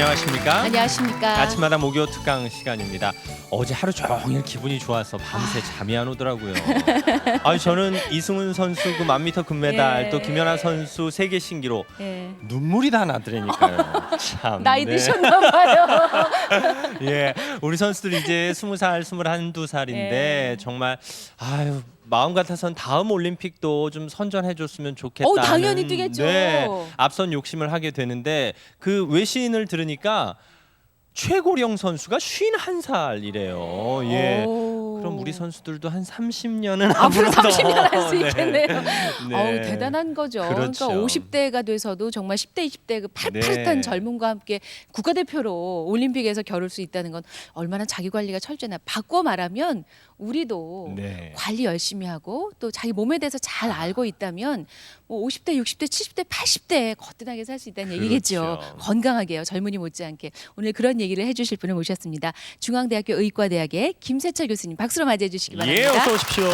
안녕하십니까? 안녕하십니까? 아침마다 목요 특강 시간입니다. 어제 하루 종일 기분이 좋아서 밤새 잠이 안 오더라고요. 저는 이승훈 선수 그 1000m 금메달, 예. 또 김연아 선수 세계 신기록 예. 눈물이 다 나더라니까요. 참. 나이 네. 드셨나 봐요. 예, 우리 선수들 이제 20살, 21, 2살인데 예. 정말 마음 같아선 다음 올림픽도 좀 선전해줬으면 좋겠다는 당연히 뛰겠죠. 네, 앞선 욕심을 하게 되는데 그 외신을 들으니까 최고령 선수가 51살이래요. 예. 오. 그럼 우리 선수들도 한 30년은 앞으로 앞으로 더 30년 할 수 네. 있겠네요. 네. 대단한 거죠. 그렇죠. 그러니까 50대가 돼서도 정말 10대, 20대 그 팥팥한 네. 젊음과 함께 국가대표로 올림픽에서 겨룰 수 있다는 건 얼마나 자기 관리가 철저나. 바꿔 말하면 우리도 네. 관리 열심히 하고 또 자기 몸에 대해서 잘 알고 있다면 뭐 50대, 60대, 70대, 80대 거뜬하게 살 수 있다는 얘기겠죠. 그렇죠. 건강하게요. 젊은이 못지않게. 오늘 그런 얘기를 해주실 분을 모셨습니다. 중앙대학교 의과대학의 김세철 교수님 박수로 맞이해 주시기 바랍니다. 예, 어서 오십시오.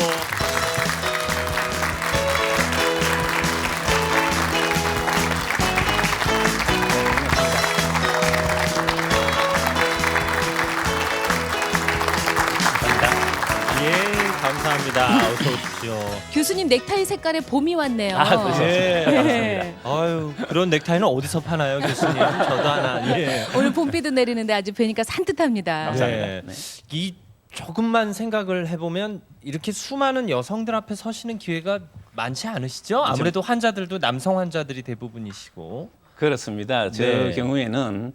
감사합니다. 어서 오십시오. 교수님 넥타이 색깔에 봄이 왔네요. 그렇죠. 네, 감사합니다. 그런 넥타이는 어디서 파나요, 교수님? 저도 하나. 예. 오늘 봄비도 내리는데 아주 뵈니까 산뜻합니다. 감사합니다. 이 조금만 생각을 해보면 이렇게 수많은 여성들 앞에 서시는 기회가 많지 않으시죠? 아무래도 환자들도 남성 환자들이 대부분이시고. 그렇습니다. 저 네. 경우에는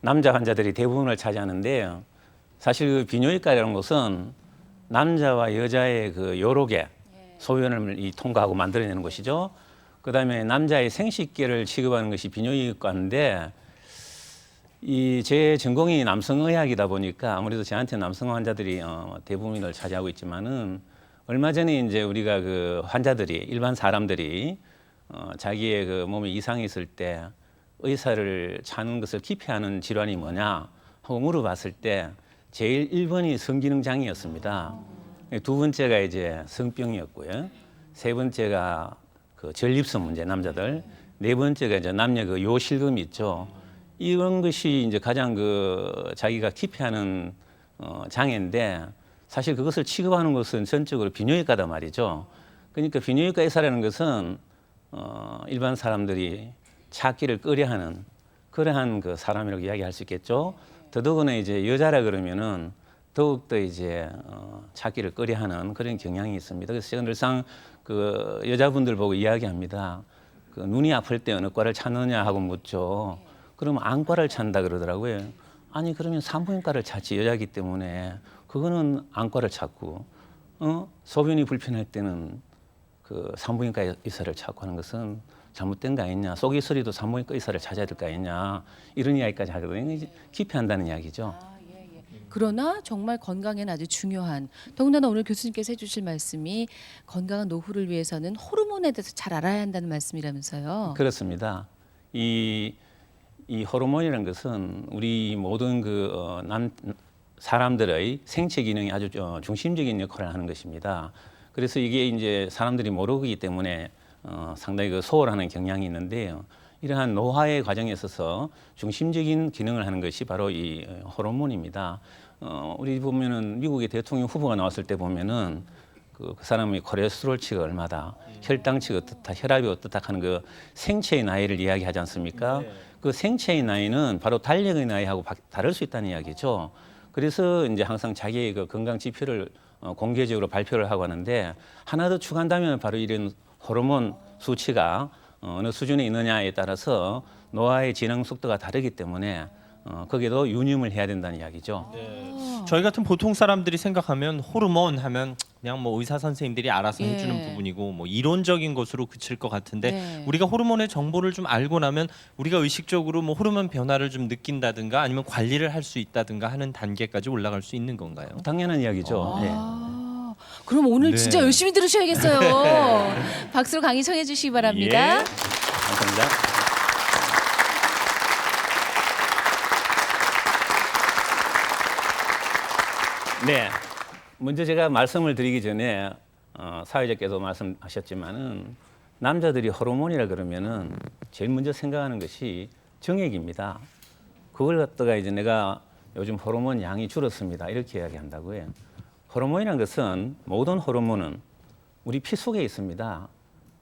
남자 환자들이 대부분을 차지하는데요. 사실 그 비뇨기과라는 것은 남자와 여자의 그 요로계 소변을 통과하고 만들어내는 것이죠. 그다음에 남자의 생식기를 취급하는 것이 비뇨기과인데 이 제 전공이 남성의학이다 보니까 아무래도 저한테 남성 환자들이 대부분을 차지하고 있지만은 얼마 전에 이제 우리가 그 환자들이 일반 사람들이 자기의 그 몸에 이상이 있을 때 의사를 찾는 것을 기피하는 질환이 뭐냐 하고 물어봤을 때 제일 1번이 성기능 장애였습니다. 두 번째가 이제 성병이었고요. 세 번째가 그 전립선 문제 남자들. 네 번째가 이제 남녀 그 요실금 있죠. 이런 것이 이제 가장 그 자기가 기피하는 장애인데 사실 그것을 취급하는 것은 전적으로 비뇨기과다 말이죠. 그러니까 비뇨기과 의사라는 것은 일반 사람들이 찾기를 꺼려하는 그러한 그 사람이라고 이야기할 수 있겠죠. 더더구나 이제 여자라 그러면은 더욱더 이제 찾기를 꺼려하는 그런 경향이 있습니다. 그래서 제가 늘상 그 여자분들 보고 이야기합니다. 그 눈이 아플 때 어느 과를 찾느냐 하고 묻죠. 그러면 안과를 찾는다 그러더라고요. 아니 그러면 산부인과를 찾지 여자이기 때문에 그거는 안과를 찾고 소변이 불편할 때는 그 산부인과 의사를 찾고 하는 것은 잘못된 거 아니냐. 속이 소리도 산부인과 의사를 찾아야 될 거 아니냐. 이런 이야기까지 하거든요. 기피한다는 이야기죠. 그러나 정말 건강에는 아주 중요한, 더군다나 오늘 교수님께서 해주실 말씀이 건강한 노후를 위해서는 호르몬에 대해서 잘 알아야 한다는 말씀이라면서요. 그렇습니다. 이 호르몬이라는 것은 우리 모든 사람들의 생체 기능이 아주 중심적인 역할을 하는 것입니다. 그래서 이게 이제 사람들이 모르기 때문에 상당히 그 소홀하는 경향이 있는데요. 이러한 노화의 과정에 있어서 중심적인 기능을 하는 것이 바로 이 호르몬입니다. 우리 보면은 미국의 대통령 후보가 나왔을 때 보면은 그 사람의 콜레스테롤치가 얼마다, 혈당치가 어떻다, 혈압이 어떻다 하는 그 생체의 나이를 이야기하지 않습니까? 네. 그 생체의 나이는 바로 달력의 나이하고 다를 수 있다는 이야기죠. 그래서 이제 항상 자기의 그 건강 지표를 공개적으로 발표를 하고 하는데 하나 더 추가한다면 바로 이런 호르몬 수치가 어느 수준에 있느냐에 따라서 노화의 진행 속도가 다르기 때문에 거기에도 유념을 해야 된다는 이야기죠. 저희 같은 보통 사람들이 생각하면 호르몬 하면 그냥 뭐 의사 선생님들이 알아서 예. 해주는 부분이고 뭐 이론적인 것으로 그칠 것 같은데 네. 우리가 호르몬의 정보를 좀 알고 나면 우리가 의식적으로 뭐 호르몬 변화를 좀 느낀다든가 아니면 관리를 할 수 있다든가 하는 단계까지 올라갈 수 있는 건가요? 당연한 이야기죠. 네. 그럼 오늘 네. 진짜 열심히 들으셔야겠어요. 박수로 강의 청해 주시기 바랍니다. 예. 감사합니다. 네, 먼저 제가 말씀을 드리기 전에 사회자께서 말씀하셨지만은 남자들이 호르몬이라 그러면은 제일 먼저 생각하는 것이 정액입니다. 그걸 갖다가 이제 내가 요즘 호르몬 양이 줄었습니다. 이렇게 이야기한다고 해요. 호르몬이라는 것은 모든 호르몬은 우리 피 속에 있습니다.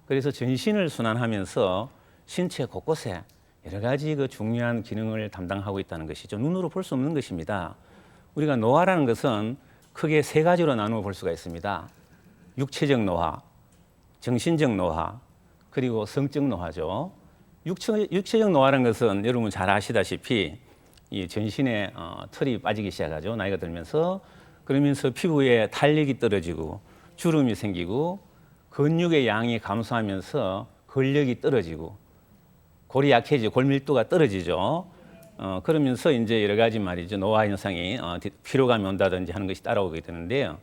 그래서 전신을 순환하면서 신체 곳곳에 여러 가지 그 중요한 기능을 담당하고 있다는 것이죠. 눈으로 볼 수 없는 것입니다. 우리가 노화라는 것은 크게 세 가지로 나누어 볼 수가 있습니다. 육체적 노화, 정신적 노화, 그리고 성적 노화죠. 육체적 노화라는 것은 여러분 잘 아시다시피 이 전신에 털이 빠지기 시작하죠. 나이가 들면서. 그러면서 피부에 탄력이 떨어지고 주름이 생기고 근육의 양이 감소하면서 근력이 떨어지고 골이 약해지고 골밀도가 떨어지죠. 그러면서 이제 여러 가지 말이죠. 노화 현상이 피로감이 온다든지 하는 것이 따라오게 되는데요.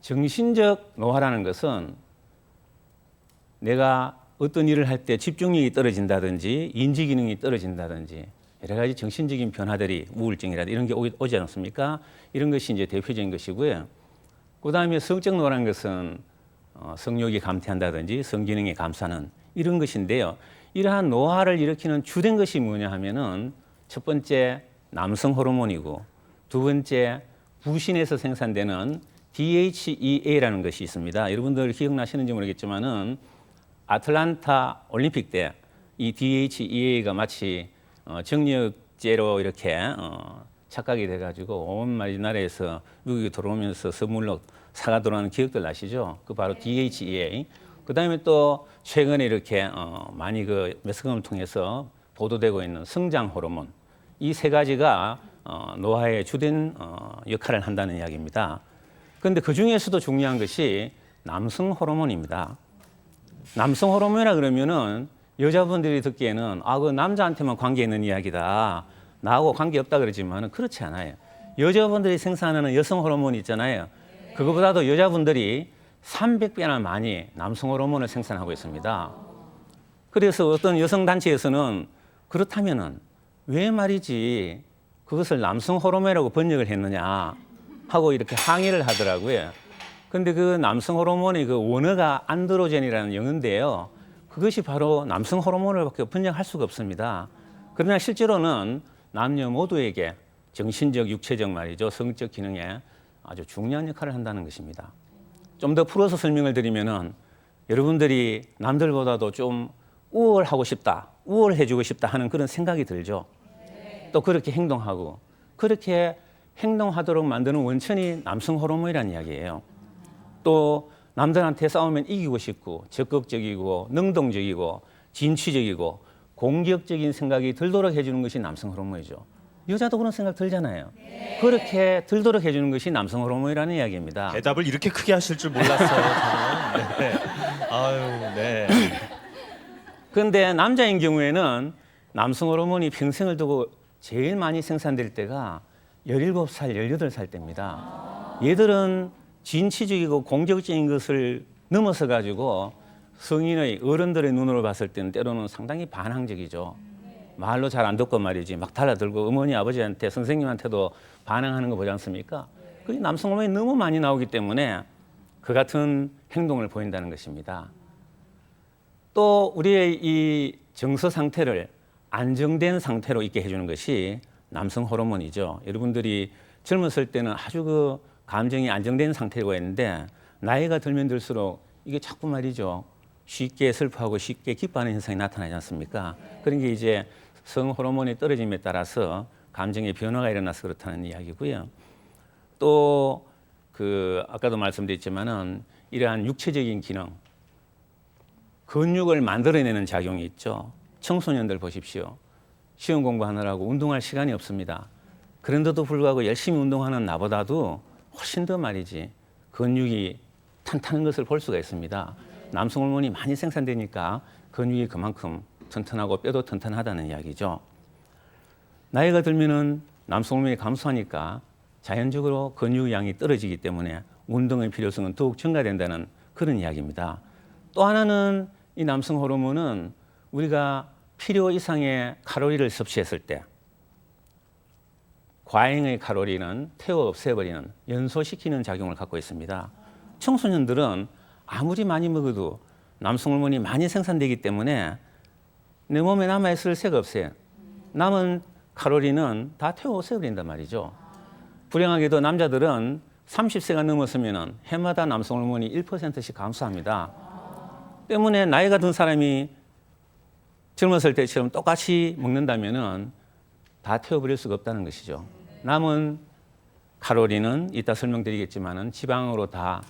정신적 노화라는 것은 내가 어떤 일을 할 때 집중력이 떨어진다든지 인지 기능이 떨어진다든지 여러 가지 정신적인 변화들이 우울증이라든지 이런 게 오지 않습니까? 이런 것이 이제 대표적인 것이고요. 그다음에 성적 노화라는 것은 성욕이 감퇴한다든지 성기능이 감소하는 이런 것인데요. 이러한 노화를 일으키는 주된 것이 뭐냐 하면은 첫 번째 남성 호르몬이고 두 번째 부신에서 생산되는 DHEA라는 것이 있습니다. 여러분들 기억나시는지 모르겠지만은 아틀란타 올림픽 때 이 DHEA가 마치 정력제로 이렇게 착각이 돼가지고 온 말이 나라에서 미국에 들어오면서 선물로 사가 들어오는 기억들 나시죠? 그 바로 DHEA. 그 다음에 또 최근에 이렇게 많이 그 매스컴을 통해서 보도되고 있는 성장 호르몬. 이 세 가지가 노화의 주된 역할을 한다는 이야기입니다. 그런데 그 중에서도 중요한 것이 남성 호르몬입니다. 남성 호르몬이라 그러면은 여자분들이 듣기에는 그 남자한테만 관계 있는 이야기다. 나하고 관계 없다 그러지만은 그렇지 않아요. 여자분들이 생산하는 여성 호르몬이 있잖아요. 그거보다도 여자분들이 300배나 많이 남성 호르몬을 생산하고 있습니다. 그래서 어떤 여성 단체에서는 그렇다면은 왜 말이지 그것을 남성 호르몬이라고 번역을 했느냐 하고 이렇게 항의를 하더라고요. 근데 그 남성 호르몬의 그 원어가 안드로젠이라는 영어인데요. 그것이 바로 남성 호르몬을밖에 번역할 수가 없습니다. 그러나 실제로는 남녀 모두에게 정신적, 육체적 말이죠. 성적 기능에 아주 중요한 역할을 한다는 것입니다. 좀 더 풀어서 설명을 드리면은 여러분들이 남들보다도 좀 우월하고 싶다, 우월해지고 싶다 하는 그런 생각이 들죠. 또 그렇게 행동하고 그렇게 행동하도록 만드는 원천이 남성 호르몬이라는 이야기예요. 또 남들한테 싸우면 이기고 싶고 적극적이고 능동적이고 진취적이고 공격적인 생각이 들도록 해주는 것이 남성 호르몬이죠. 여자도 그런 생각 들잖아요. 그렇게 들도록 해주는 것이 남성 호르몬이라는 이야기입니다. 대답을 이렇게 크게 하실 줄 몰랐어요. 저는. 네. 아유, 네. 그런데 남자인 경우에는 남성 호르몬이 평생을 두고 제일 많이 생산될 때가 17살, 18살 때입니다. 얘들은 진취적이고 공격적인 것을 넘어서 가지고 성인의 어른들의 눈으로 봤을 때는 때로는 상당히 반항적이죠. 말로 잘 안 듣고 말이지 막 달라들고 어머니 아버지한테 선생님한테도 반항하는 거 보지 않습니까? 그게 남성 호르몬이 너무 많이 나오기 때문에 그 같은 행동을 보인다는 것입니다. 또 우리의 이 정서 상태를 안정된 상태로 있게 해주는 것이 남성 호르몬이죠. 여러분들이 젊었을 때는 아주 그 감정이 안정된 상태가 있는데 나이가 들면 들수록 이게 자꾸 말이죠. 쉽게 슬퍼하고 쉽게 기뻐하는 현상이 나타나지 않습니까? 그런 게 이제 성 호르몬이 떨어짐에 따라서 감정의 변화가 일어나서 그렇다는 이야기고요. 또 그 아까도 말씀드렸지만은 이러한 육체적인 기능, 근육을 만들어내는 작용이 있죠. 청소년들 보십시오. 시험 공부하느라고 운동할 시간이 없습니다. 그런데도 불구하고 열심히 운동하는 나보다도 훨씬 더 말이지 근육이 탄탄한 것을 볼 수가 있습니다. 남성 호르몬이 많이 생산되니까 근육이 그만큼 튼튼하고 뼈도 튼튼하다는 이야기죠. 나이가 들면은 남성 호르몬이 감소하니까 자연적으로 근육 양이 떨어지기 때문에 운동의 필요성은 더욱 증가된다는 그런 이야기입니다. 또 하나는 이 남성 호르몬은 우리가 필요 이상의 칼로리를 섭취했을 때 과잉의 칼로리는 태워 없애버리는 연소시키는 작용을 갖고 있습니다. 청소년들은 아무리 많이 먹어도 남성 호르몬이 많이 생산되기 때문에 내 몸에 남아있을 새가 없어요. 남은 칼로리는 다 태워 없애버린단 말이죠. 불행하게도 남자들은 30세가 넘었으면 해마다 남성 호르몬이 1%씩 감소합니다. 때문에 나이가 든 사람이 젊었을 때처럼 똑같이 먹는다면은 다 태워버릴 수가 없다는 것이죠. 남은 칼로리는 이따 설명드리겠지만은 지방으로 다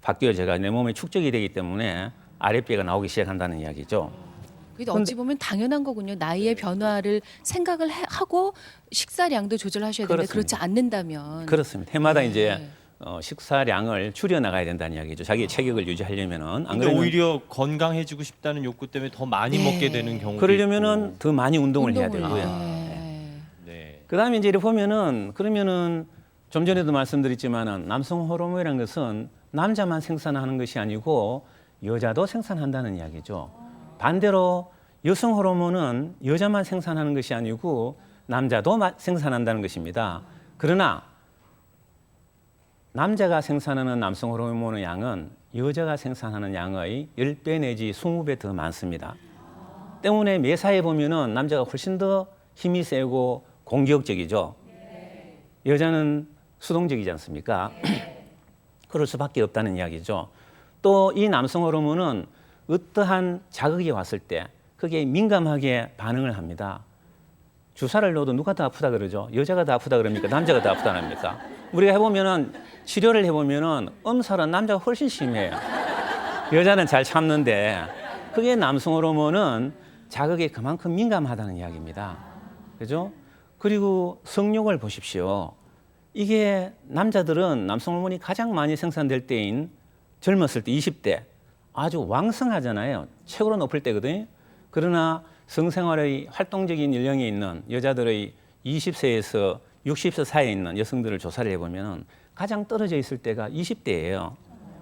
바뀌어져가 내 몸에 축적이 되기 때문에 아랫배가 나오기 시작한다는 이야기죠. 그게 어찌 보면 당연한 거군요. 나이의 변화를 생각을 하고 식사량도 조절하셔야 되는데 그렇습니다. 그렇지 않는다면. 그렇습니다. 해마다 네. 이제 식사량을 줄여 나가야 된다는 이야기죠. 자기의 체격을 유지하려면은 안 근데 그러면 오히려 건강해지고 싶다는 욕구 때문에 더 많이 네. 먹게 되는 경우도 그러려면은 있고. 더 많이 운동을 해야 운동을, 되고요. 네. 네. 그다음에 이제 이렇게 보면은 그러면은 좀 전에도 말씀드렸지만은 남성 호르몬이라는 것은 남자만 생산하는 것이 아니고 여자도 생산한다는 이야기죠. 반대로 여성 호르몬은 여자만 생산하는 것이 아니고 남자도 생산한다는 것입니다. 그러나 남자가 생산하는 남성 호르몬의 양은 여자가 생산하는 양의 10배 내지 20배 더 많습니다. 때문에 매사에 보면은 남자가 훨씬 더 힘이 세고 공격적이죠. 여자는 수동적이지 않습니까? 그럴 수밖에 없다는 이야기죠. 또 이 남성 호르몬은 어떠한 자극이 왔을 때 그게 민감하게 반응을 합니다. 주사를 넣어도 누가 더 아프다 그러죠? 여자가 더 아프다 그럽니까? 남자가 더 아프다 합니까? 우리가 해보면은 치료를 해보면은 엄살은 남자가 훨씬 심해요. 여자는 잘 참는데 그게 남성 호르몬은 자극에 그만큼 민감하다는 이야기입니다. 그죠? 그리고 성욕을 보십시오. 이게 남자들은 남성 호르몬이 가장 많이 생산될 때인 젊었을 때 20대 아주 왕성하잖아요. 최고로 높을 때거든요. 그러나 성생활의 활동적인 연령에 있는 여자들의 20세에서 60세 사이에 있는 여성들을 조사를 해보면 가장 떨어져 있을 때가 20대예요.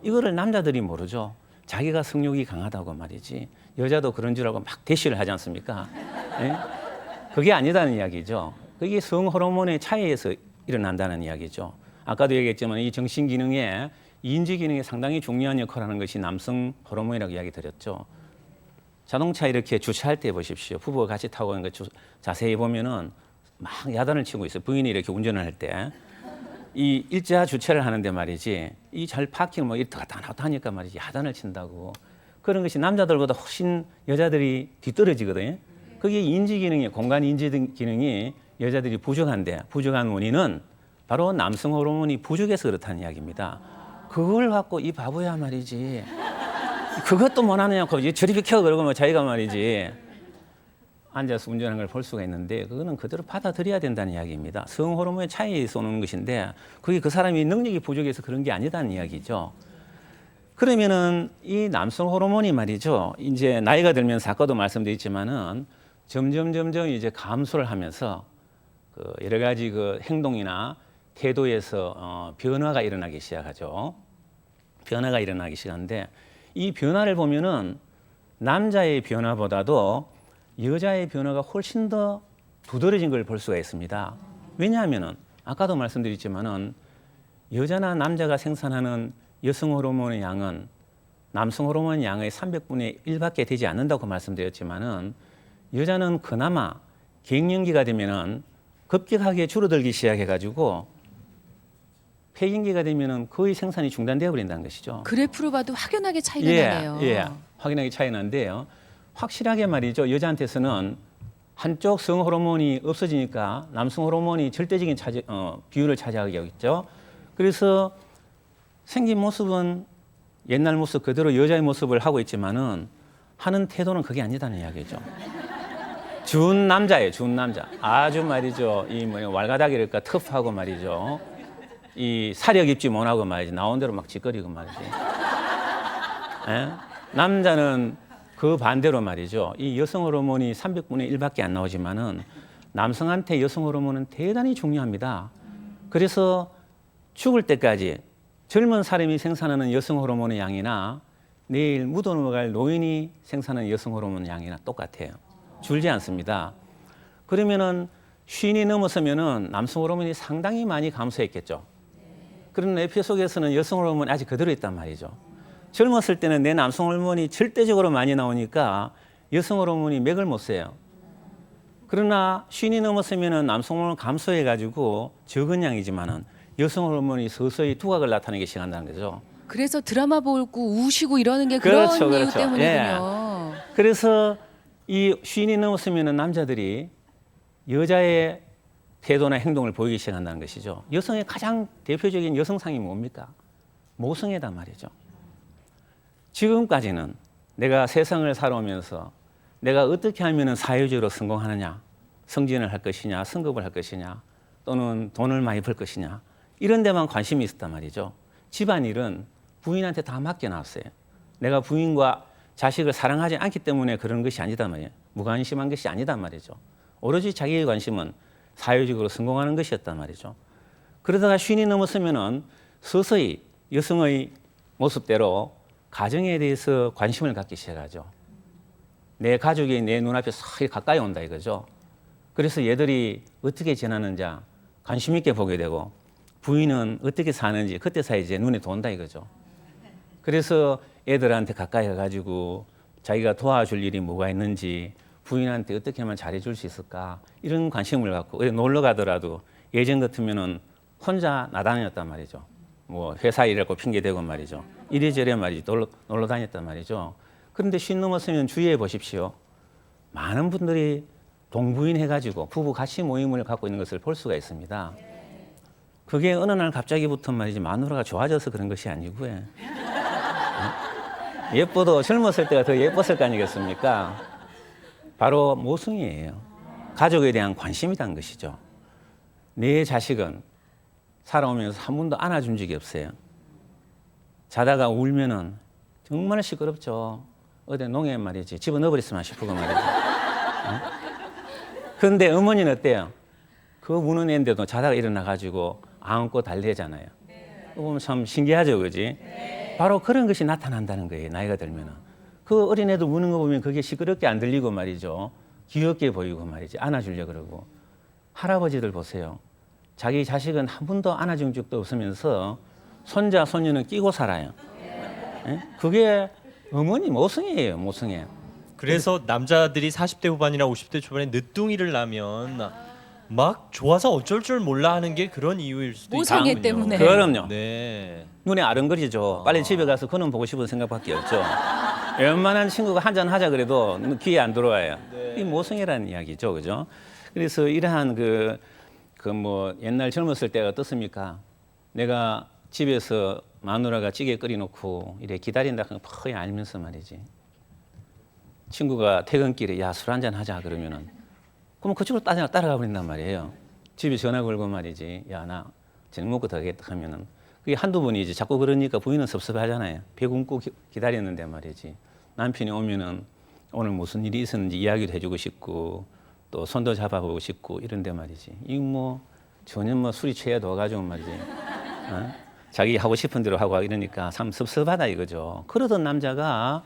이거를 남자들이 모르죠. 자기가 성욕이 강하다고 말이지. 여자도 그런 줄 알고 막 대시를 하지 않습니까? 네? 그게 아니다는 이야기죠. 그게 성 호르몬의 차이에서 일어난다는 이야기죠. 아까도 얘기했지만 이 정신 기능에 인지 기능에 상당히 중요한 역할을 하는 것이 남성 호르몬이라고 이야기 드렸죠. 자동차 이렇게 주차할 때 보십시오. 부부가 같이 타고 있는 거 자세히 보면은 막 야단을 치고 있어요. 부인이 이렇게 운전을 할 때. 이 일자 주차를 하는데 말이지. 이 잘 파킹 뭐 이렇게 갔다 나왔다 하니까 말이지. 야단을 친다고. 그런 것이 남자들보다 훨씬 여자들이 뒤떨어지거든요. 그게 인지 기능이, 공간 인지 기능이 여자들이 부족한데 부족한 원인은 바로 남성 호르몬이 부족해서 그렇다는 이야기입니다. 그걸 갖고 이 바보야 말이지. 그것도 못 하느냐고 저리 비켜 그러고 뭐 자기가 말이지 앉아서 운전하는 걸 볼 수가 있는데 그거는 그대로 받아들여야 된다는 이야기입니다. 성 호르몬의 차이에서 오는 것인데 그게 그 사람이 능력이 부족해서 그런 게 아니다는 이야기죠. 그러면은 이 남성 호르몬이 말이죠. 이제 나이가 들면서 아까도 말씀드렸지만은 점점 이제 감소를 하면서 그 여러 가지 그 행동이나 태도에서 변화가 일어나기 시작하죠. 변화가 일어나기 시작하는데 이 변화를 보면은 남자의 변화보다도 여자의 변화가 훨씬 더 두드러진 걸 볼 수가 있습니다. 왜냐하면은 아까도 말씀드렸지만은 여자나 남자가 생산하는 여성 호르몬의 양은 남성 호르몬 양의 300분의 1밖에 되지 않는다고 말씀드렸지만은 여자는 그나마 갱년기가 되면은 급격하게 줄어들기 시작해가지고 폐경기가 되면은 거의 생산이 중단되어 버린다는 것이죠. 그래프로 봐도 확연하게 차이가 나네요. 예, 확연하게 차이 나는데요. 확실하게 말이죠. 여자한테서는 한쪽 성 호르몬이 없어지니까 남성 호르몬이 절대적인 비율을 차지하게 하겠죠. 그래서 생긴 모습은 옛날 모습 그대로 여자의 모습을 하고 있지만은 하는 태도는 그게 아니다는 이야기죠. 준 남자예요, 준 남자. 아주 말이죠. 이 뭐 왈가닥이랄까 터프하고 말이죠. 이 사력 입지 못하고 말이지 나온 대로 막 짓거리고 말이지. 에? 남자는 그 반대로 말이죠. 이 여성 호르몬이 300분의 1밖에 안 나오지만은 남성한테 여성 호르몬은 대단히 중요합니다. 그래서 죽을 때까지 젊은 사람이 생산하는 여성 호르몬의 양이나 내일 묻어 넘어갈 노인이 생산하는 여성 호르몬 양이나 똑같아요. 줄지 않습니다. 그러면은 쉰이 넘어서면은 남성 호르몬이 상당히 많이 감소했겠죠. 그런 뇌피 속에서는 여성 호르몬이 아직 그대로 있단 말이죠. 젊었을 때는 내 남성 호르몬이 절대적으로 많이 나오니까 여성 호르몬이 맥을 못 써요. 그러나 쉰이 넘었으면은 남성 호르몬을 감소해가지고 적은 양이지만은 여성 호르몬이 서서히 두각을 나타내기 시작한다는 거죠. 그래서 드라마 보고 우시고 이러는 게 그런 그렇죠, 이유 그렇죠. 때문이군요. 그래서 이 쉰이 넘었으면은 남자들이 여자의 태도나 행동을 보이기 시작한다는 것이죠. 여성의 가장 대표적인 여성상이 뭡니까? 모성애단 말이죠. 지금까지는 내가 세상을 살아오면서 내가 어떻게 하면 사회적으로 성공하느냐, 승진을 할 것이냐, 승급을 할 것이냐, 또는 돈을 많이 벌 것이냐, 이런 데만 관심이 있었단 말이죠. 집안일은 부인한테 다 맡겨놨어요. 내가 부인과 자식을 사랑하지 않기 때문에 그런 것이 아니다 말이에요. 무관심한 것이 아니다 말이죠. 오로지 자기의 관심은 사회적으로 성공하는 것이었단 말이죠. 그러다가 쉰이 넘었으면은 서서히 여성의 모습대로 가정에 대해서 관심을 갖기 시작하죠. 내 가족이 내 눈앞에 싹 가까이 온다 이거죠. 그래서 얘들이 어떻게 지내는지 관심 있게 보게 되고 부인은 어떻게 사는지 그때서야 이제 눈에 돈다 이거죠. 그래서 애들한테 가까이 가가지고 자기가 도와줄 일이 뭐가 있는지 부인한테 어떻게 하면 잘해줄 수 있을까 이런 관심을 갖고 놀러 가더라도 예전 같으면은 혼자 나다녔단 말이죠. 뭐 회사 일하고 핑계 대고 말이죠. 이래저래 말이죠. 놀러 다녔단 말이죠. 그런데 쉰 넘었으면 주의해 보십시오. 많은 분들이 동부인 해가지고 부부 같이 모임을 갖고 있는 것을 볼 수가 있습니다. 그게 어느 날 갑자기부터 말이지 마누라가 좋아져서 그런 것이 아니고요. 예뻐도 젊었을 때가 더 예뻤을 거 아니겠습니까? 바로 모성이에요. 가족에 대한 관심이란 것이죠. 내 자식은 살아오면서 한 번도 안아준 적이 없어요. 자다가 울면은 정말 시끄럽죠. 어디 농에 말이지 집어넣어버렸으면 싶고 말이죠. 그런데 어머니는 어때요? 그 우는 애인데도 자다가 일어나가지고 안고 달래잖아요. 보면 참 신기하죠, 그지? 바로 그런 것이 나타난다는 거예요. 나이가 들면은 그 어린애들 우는 거 보면 그게 시끄럽게 안 들리고 말이죠. 귀엽게 보이고 말이지. 안아주려 그러고. 할아버지들 보세요. 자기 자식은 한 번도 안아준 적도 없으면서 손자 손녀는 끼고 살아요. 예? 그게 어머니 모성이에요, 모성애. 그래서 남자들이 40대 후반이나 50대 초반에 늦둥이를 낳으면 막 좋아서 어쩔 줄 몰라 하는 게 그런 이유일 수도 모성애 있군요. 때문에. 그럼요. 네. 눈에 아른거리죠. 빨리 집에 가서 그놈 보고 싶은 생각밖에 없죠. 웬만한 친구가 한잔 하자 그래도 귀에 안 들어와요. 이 모성애라는 이야기죠, 그죠? 그래서 이러한 뭐 옛날 젊었을 때가 어떻습니까? 내가 집에서 마누라가 찌개 끓여놓고 이래 기다린다 하는 퍽이 알면서 말이지. 친구가 퇴근길에 야, 술 한잔 하자 그러면은 그럼 그쪽으로 따라가 버린단 말이에요. 집에 전화 걸고 말이지. 야, 나 저녁 먹고 들어가겠다 하면은 그게 한두 번이지. 자꾸 그러니까 부인은 섭섭하잖아요. 배 굶고 기다렸는데 말이지. 남편이 오면은 오늘 무슨 일이 있었는지 이야기도 해주고 싶고 또 손도 잡아보고 싶고 이런데 말이지. 이거 뭐 전혀 뭐 술이 취해도 와가지고 말이지. 어? 자기 하고 싶은 대로 하고 이러니까 참 섭섭하다 이거죠. 그러던 남자가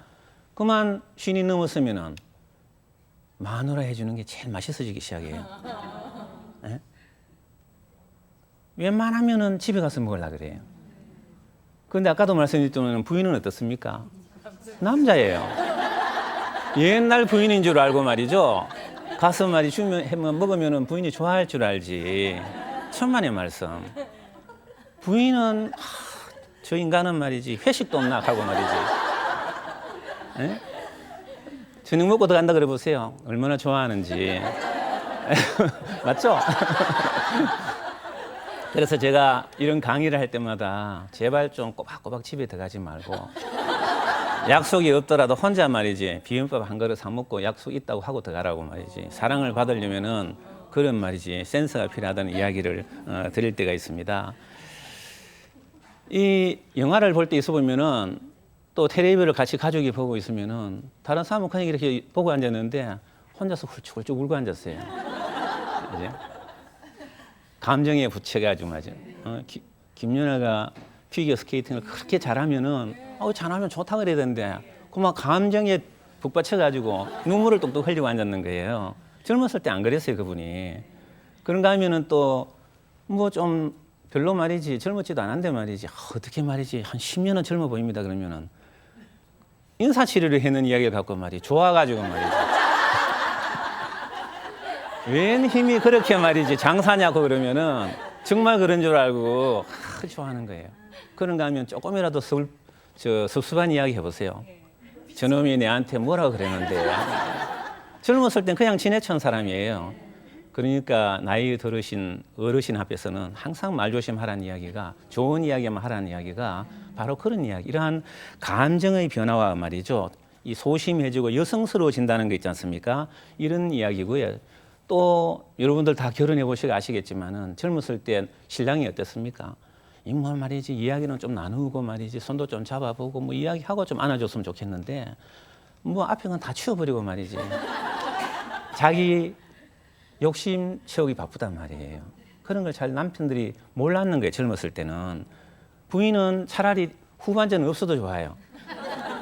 그만 쉰이 넘었으면은 마누라 해주는 게 제일 맛있어지기 시작해요. 예? 웬만하면은 집에 가서 먹으려고 그래요. 그런데 아까도 말씀드렸지만 부인은 어떻습니까? 남자예요. 옛날 부인인 줄 알고 말이죠. 가서 말이 주면 먹으면은 부인이 좋아할 줄 알지. 천만의 말씀. 부인은 저 인간은 말이지 회식도 없나 하고 말이지. 예? 저녁 먹고 들어간다 그래 보세요. 얼마나 좋아하는지. 맞죠? 그래서 제가 이런 강의를 할 때마다 제발 좀 꼬박꼬박 집에 들어가지 말고 약속이 없더라도 혼자 말이지 비빔밥 한 그릇 사 먹고 약속 있다고 하고 들어가라고 말이지. 사랑을 받으려면은 그런 말이지 센스가 필요하다는 이야기를 드릴 때가 있습니다. 이 영화를 볼 때 있어 보면은 또 텔레비를 같이 가족이 보고 있으면은 다른 사람은 그냥 이렇게 보고 앉았는데 혼자서 훌쩍훌쩍 울고 앉았어요. 이제 감정에 부채가지고 맞아. 김연아가 피겨 스케이팅을 그렇게 잘하면은 잘하면 좋다 그래야 되는데 그만 감정에 북받쳐가지고 눈물을 똑똑 흘리고 앉았는 거예요. 젊었을 때 안 그랬어요 그분이. 그런가 하면은 또 뭐 좀 별로 말이지 젊었지도 않은데 말이지 어떻게 말이지 한 10년은 젊어 보입니다 그러면은 인사치레를 해는 이야기를 갖고 말이 좋아가지고 말이지 웬 힘이 그렇게 말이지 장사냐고 그러면은 정말 그런 줄 알고 좋아하는 거예요. 그런가 하면 조금이라도 섭섭한 이야기 해보세요. 저놈이 내한테 뭐라 그랬는데. 젊었을 땐 그냥 지내친 사람이에요. 그러니까 나이 들으신 어르신 앞에서는 항상 말 조심하라는 이야기가, 좋은 이야기만 하라는 이야기가 바로 그런 이야기. 이러한 감정의 변화와 말이죠. 이 소심해지고 여성스러워진다는 거 있지 않습니까? 이런 이야기고요. 또 여러분들 다 결혼해 보시고 아시겠지만은 젊었을 때 신랑이 어땠습니까? 뭐 말이지 이야기는 좀 나누고 말이지 손도 좀 잡아보고 뭐 이야기하고 좀 안아줬으면 좋겠는데 뭐 앞에 건 다 치워버리고 말이지 자기 욕심 채우기 바쁘단 말이에요. 그런 걸 잘 남편들이 몰랐는 거예요. 젊었을 때는. 부인은 차라리 후반전은 없어도 좋아요.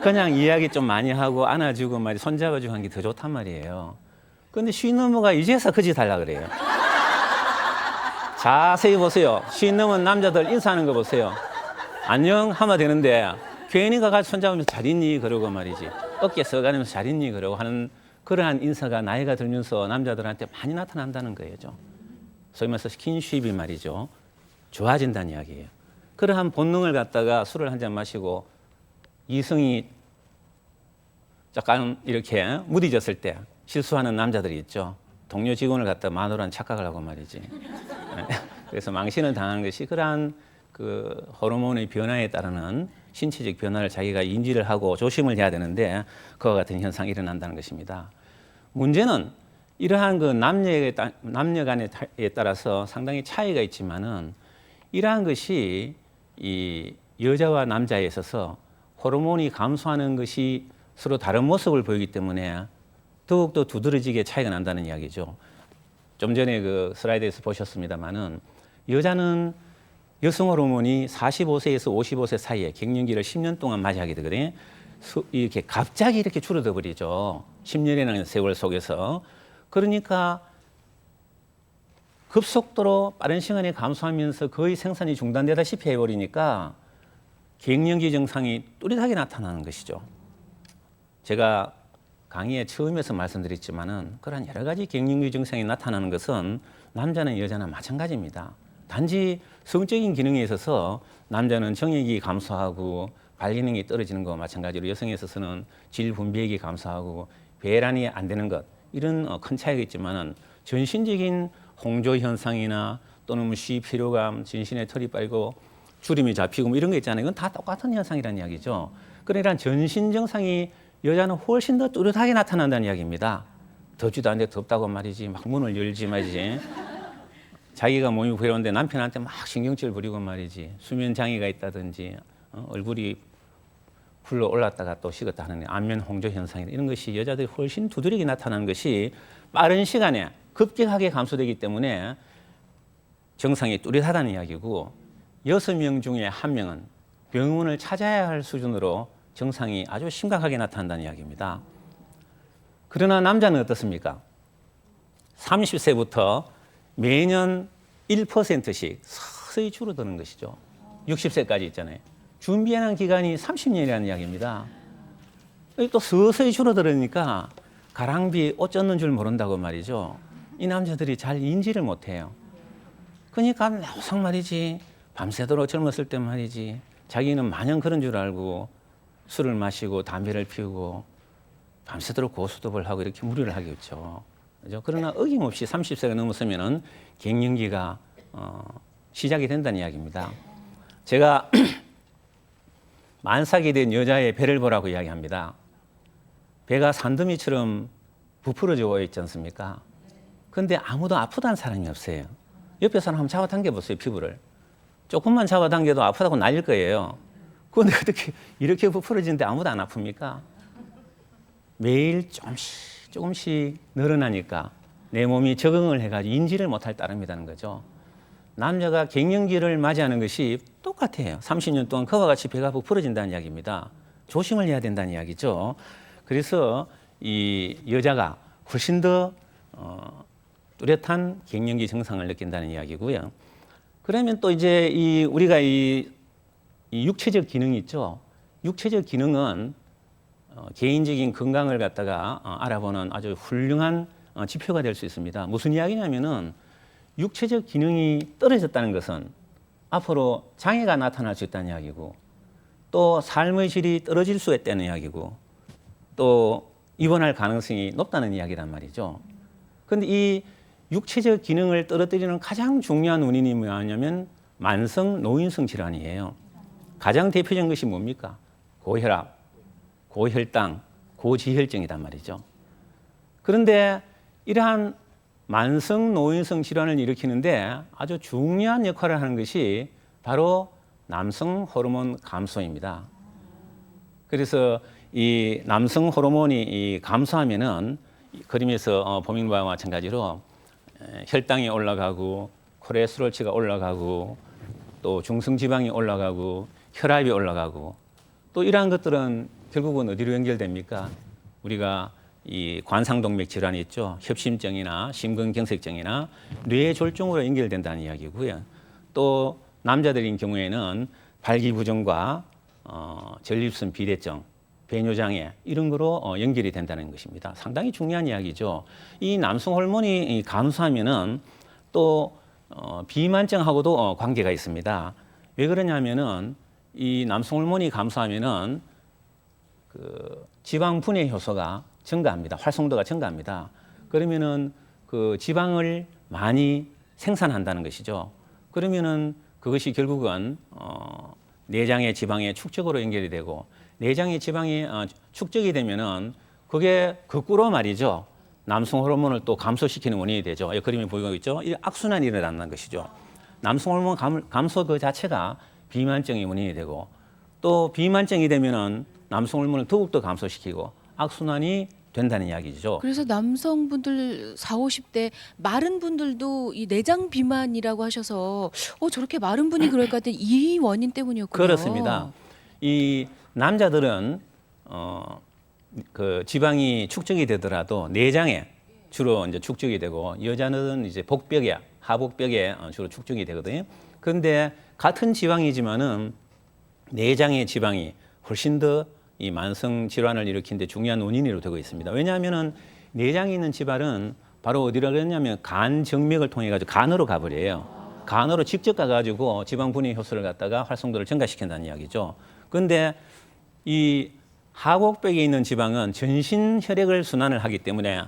그냥 이야기 좀 많이 하고 안아주고 말이 손잡아주고 하는 게 더 좋단 말이에요. 근데 쉰 넘어가 이제서 그 짓 하려고 그래요. 자세히 보세요. 쉰 넘은 남자들 인사하는 거 보세요. 안녕 하면 되는데 괜히 가서 손잡으면서 잘 있니 그러고 말이지. 어깨 써가면서 잘 있니 그러고 하는 그러한 인사가 나이가 들면서 남자들한테 많이 나타난다는 거예요. 소위 말해서 스킨십이 말이죠. 좋아진다는 이야기예요. 그러한 본능을 갖다가 술을 한 잔 마시고 이성이 약간 이렇게 무디졌을 때 실수하는 남자들이 있죠. 동료 직원을 갖다 마누라는 착각을 하고 말이지. 그래서 망신을 당하는 것이 그러한 그 호르몬의 변화에 따르는 신체적 변화를 자기가 인지를 하고 조심을 해야 되는데 그와 같은 현상이 일어난다는 것입니다. 문제는 이러한 그 남녀 간에 따라서 상당히 차이가 있지만은 이러한 것이 이 여자와 남자에 있어서 호르몬이 감소하는 것이 서로 다른 모습을 보이기 때문에 더욱더 두드러지게 차이가 난다는 이야기죠. 좀 전에 그 슬라이드에서 보셨습니다만은 여자는 여성 호르몬이 45세에서 55세 사이에 갱년기를 10년 동안 맞이하게 되거든요. 이렇게 갑자기 이렇게 줄어들 버리죠. 10년이라는 세월 속에서. 그러니까 급속도로 빠른 시간에 감소하면서 거의 생산이 중단되다시피 해버리니까 갱년기 증상이 뚜렷하게 나타나는 것이죠. 제가 강의에 처음에서 말씀드렸지만은 그런 여러 가지 갱년기 증상이 나타나는 것은 남자는 여자나 마찬가지입니다. 단지 성적인 기능에 있어서 남자는 정액이 감소하고 발기능이 떨어지는 것과 마찬가지로 여성에 있어서는 질 분비액이 감소하고 배란이 안 되는 것 이런 큰 차이가 있지만은 전신적인 홍조 현상이나 또는 시 피로감, 전신에 털이 빠지고 주름이 잡히고 뭐 이런 거 있잖아요. 이건 다 똑같은 현상이라는 이야기죠. 그러니까 전신 증상이 여자는 훨씬 더 뚜렷하게 나타난다는 이야기입니다. 덥지도 않은데 덥다고 말이지 막 문을 열지 말이지. 자기가 몸이 괴로운데 남편한테 막 신경질 부리고 말이지. 수면 장애가 있다든지 얼굴이 불러 올랐다가 또 식었다 하는 안면 홍조 현상 이런 것이 여자들이 훨씬 두드러지게 나타나는 것이 빠른 시간에 급격하게 감소되기 때문에 정상이 뚜렷하다는 이야기고 6명 중에 1명은 병원을 찾아야 할 수준으로 증상이 아주 심각하게 나타난다는 이야기입니다. 그러나 남자는 어떻습니까? 30세부터 매년 1%씩 서서히 줄어드는 것이죠. 60세까지 있잖아요. 준비하는 기간이 30년이라는 이야기입니다. 또 서서히 줄어들으니까 가랑비 옷 젖는 줄 모른다고 말이죠. 이 남자들이 잘 인지를 못해요. 그러니까 항상 말이지 밤새도록 젊었을 때 말이지 자기는 마냥 그런 줄 알고 술을 마시고 담배를 피우고 밤새도록 고스톱을 하고 이렇게 무리를 하겠죠. 그죠? 그러나 어김없이 30세가 넘었으면은 갱년기가 시작이 된다는 이야기입니다. 제가 만삭이 된 여자의 배를 보라고 이야기합니다. 배가 산더미처럼 부풀어져 있지 않습니까? 근데 아무도 아프다는 사람이 없어요. 옆에 사람 한번 잡아당겨 보세요, 피부를. 조금만 잡아당겨도 아프다고 날릴 거예요. 그런데 어떻게 이렇게 부풀어지는데 아무도 안 아픕니까? 매일 조금씩 늘어나니까 내 몸이 적응을 해가지고 인지를 못할 따름이라는 거죠. 남자가 갱년기를 맞이하는 것이 똑같아요. 30년 동안 그와 같이 배가 부풀어진다는 이야기입니다. 조심을 해야 된다는 이야기죠. 그래서 이 여자가 훨씬 더 뚜렷한 갱년기 증상을 느낀다는 이야기고요. 그러면 또 이제 우리가 이 육체적 기능이 있죠. 육체적 기능은 개인적인 건강을 갖다가 알아보는 아주 훌륭한 지표가 될 수 있습니다. 무슨 이야기냐면은 육체적 기능이 떨어졌다는 것은 앞으로 장애가 나타날 수 있다는 이야기고, 또 삶의 질이 떨어질 수 있다는 이야기고, 또 입원할 가능성이 높다는 이야기란 말이죠. 그런데 이 육체적 기능을 떨어뜨리는 가장 중요한 원인이 뭐냐면 만성 노인성 질환이에요. 가장 대표적인 것이 뭡니까? 고혈압, 고혈당, 고지혈증이란 말이죠. 그런데 이러한 만성 노인성 질환을 일으키는데 아주 중요한 역할을 하는 것이 바로 남성 호르몬 감소입니다. 그래서 이 남성 호르몬이 감소하면은 그림에서 보민 바와 마찬가지로 혈당이 올라가고 콜레스테롤치가 올라가고 또 중성지방이 올라가고 혈압이 올라가고, 또 이러한 것들은 결국은 어디로 연결됩니까? 우리가 이 관상동맥 질환이 있죠. 협심증이나 심근경색증이나 뇌졸중으로 연결된다는 이야기고요. 또 남자들인 경우에는 발기부전과 전립선 비대증, 배뇨장애 이런 거로 연결이 된다는 것입니다. 상당히 중요한 이야기죠. 이 남성 호르몬이 감소하면은 또 비만증하고도 관계가 있습니다. 왜 그러냐면은 이 남성 호르몬이 감소하면은 그 지방 분해 효소가 증가합니다. 활성도가 증가합니다. 그러면은 그 지방을 많이 생산한다는 것이죠. 그러면은 그것이 결국은 내장의 지방의 축적으로 연결이 되고, 내장의 지방이 축적이 되면은 그게 거꾸로 말이죠. 남성 호르몬을 또 감소시키는 원인이 되죠. 이 그림에 보이고 있죠. 이 악순환이 일어나는 것이죠. 남성 호르몬 감소 그 자체가 비만증의 원인이 되고, 또 비만증이 되면은 남성 호르몬을 더욱더 감소시키고 악순환이 된다는 이야기죠. 그래서 남성분들 40, 50대 마른 분들도 이 내장 비만이라고 하셔서 저렇게 마른 분이 그럴까 했더니 이 원인 때문이었군요. 그렇습니다. 이 남자들은 그 지방이 축적이 되더라도 내장에 주로 이제 축적이 되고, 여자는 이제 복벽에, 하복벽에 주로 축적이 되거든요. 그런데 같은 지방이지만은 내장의 지방이 훨씬 더 이 만성 질환을 일으키는 데 중요한 원인으로 되고 있습니다. 왜냐하면은 내장에 있는 지방은 바로 어디라 그랬냐면 간 정맥을 통해 가지고 간으로 가버려요. 간으로 직접 가가지고 지방 분해 효소를 갖다가 활성도를 증가시킨다는 이야기죠. 그런데 이 하곡벽에 있는 지방은 전신 혈액을 순환을 하기 때문에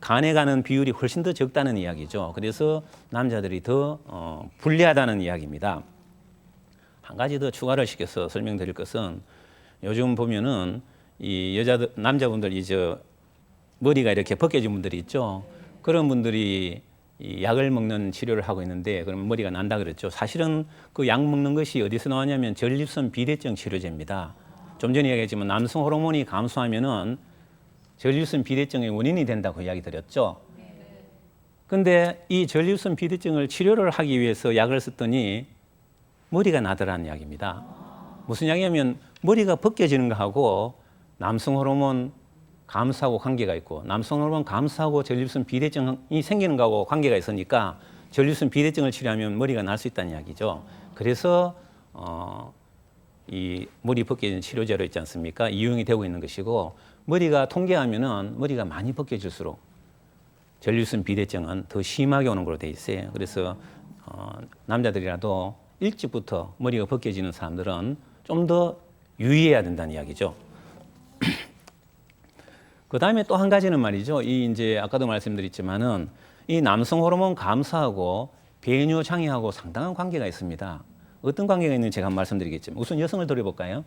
간에 가는 비율이 훨씬 더 적다는 이야기죠. 그래서 남자들이 더 불리하다는 이야기입니다. 한 가지 더 추가를 시켜서 설명드릴 것은, 요즘 보면은 이 남자분들 머리가 이렇게 벗겨진 분들이 있죠. 그런 분들이 이 약을 먹는 치료를 하고 있는데, 그러면 머리가 난다 그랬죠. 사실은 그 약 먹는 것이 어디서 나왔냐면 전립선 비대증 치료제입니다. 좀 전에 얘기했지만 남성 호르몬이 감소하면은 전립선 비대증의 원인이 된다고 이야기 드렸죠. 근데 이 전립선 비대증을 치료를 하기 위해서 약을 썼더니 머리가 나더라는 이야기입니다. 무슨 이야기냐면 머리가 벗겨지는 거하고 남성 호르몬 감소하고 관계가 있고, 남성 호르몬 감소하고 전립선 비대증이 생기는 거하고 관계가 있으니까 전립선 비대증을 치료하면 머리가 날 수 있다는 이야기죠. 그래서 이 머리 벗겨진 치료제로 있지 않습니까? 이용이 되고 있는 것이고, 머리가 통계하면은 머리가 많이 벗겨질수록 전립선 비대증은 더 심하게 오는 걸로 돼 있어요. 그래서 남자들이라도 일찍부터 머리가 벗겨지는 사람들은 좀 더 유의해야 된다는 이야기죠. 그 다음에 또 한 가지는 말이죠. 이 이제 아까도 말씀드렸지만은 이 남성 호르몬 감소하고 배뇨 장애하고 상당한 관계가 있습니다. 어떤 관계가 있는지 제가 말씀드리겠지만, 우선 여성을 들어볼까요?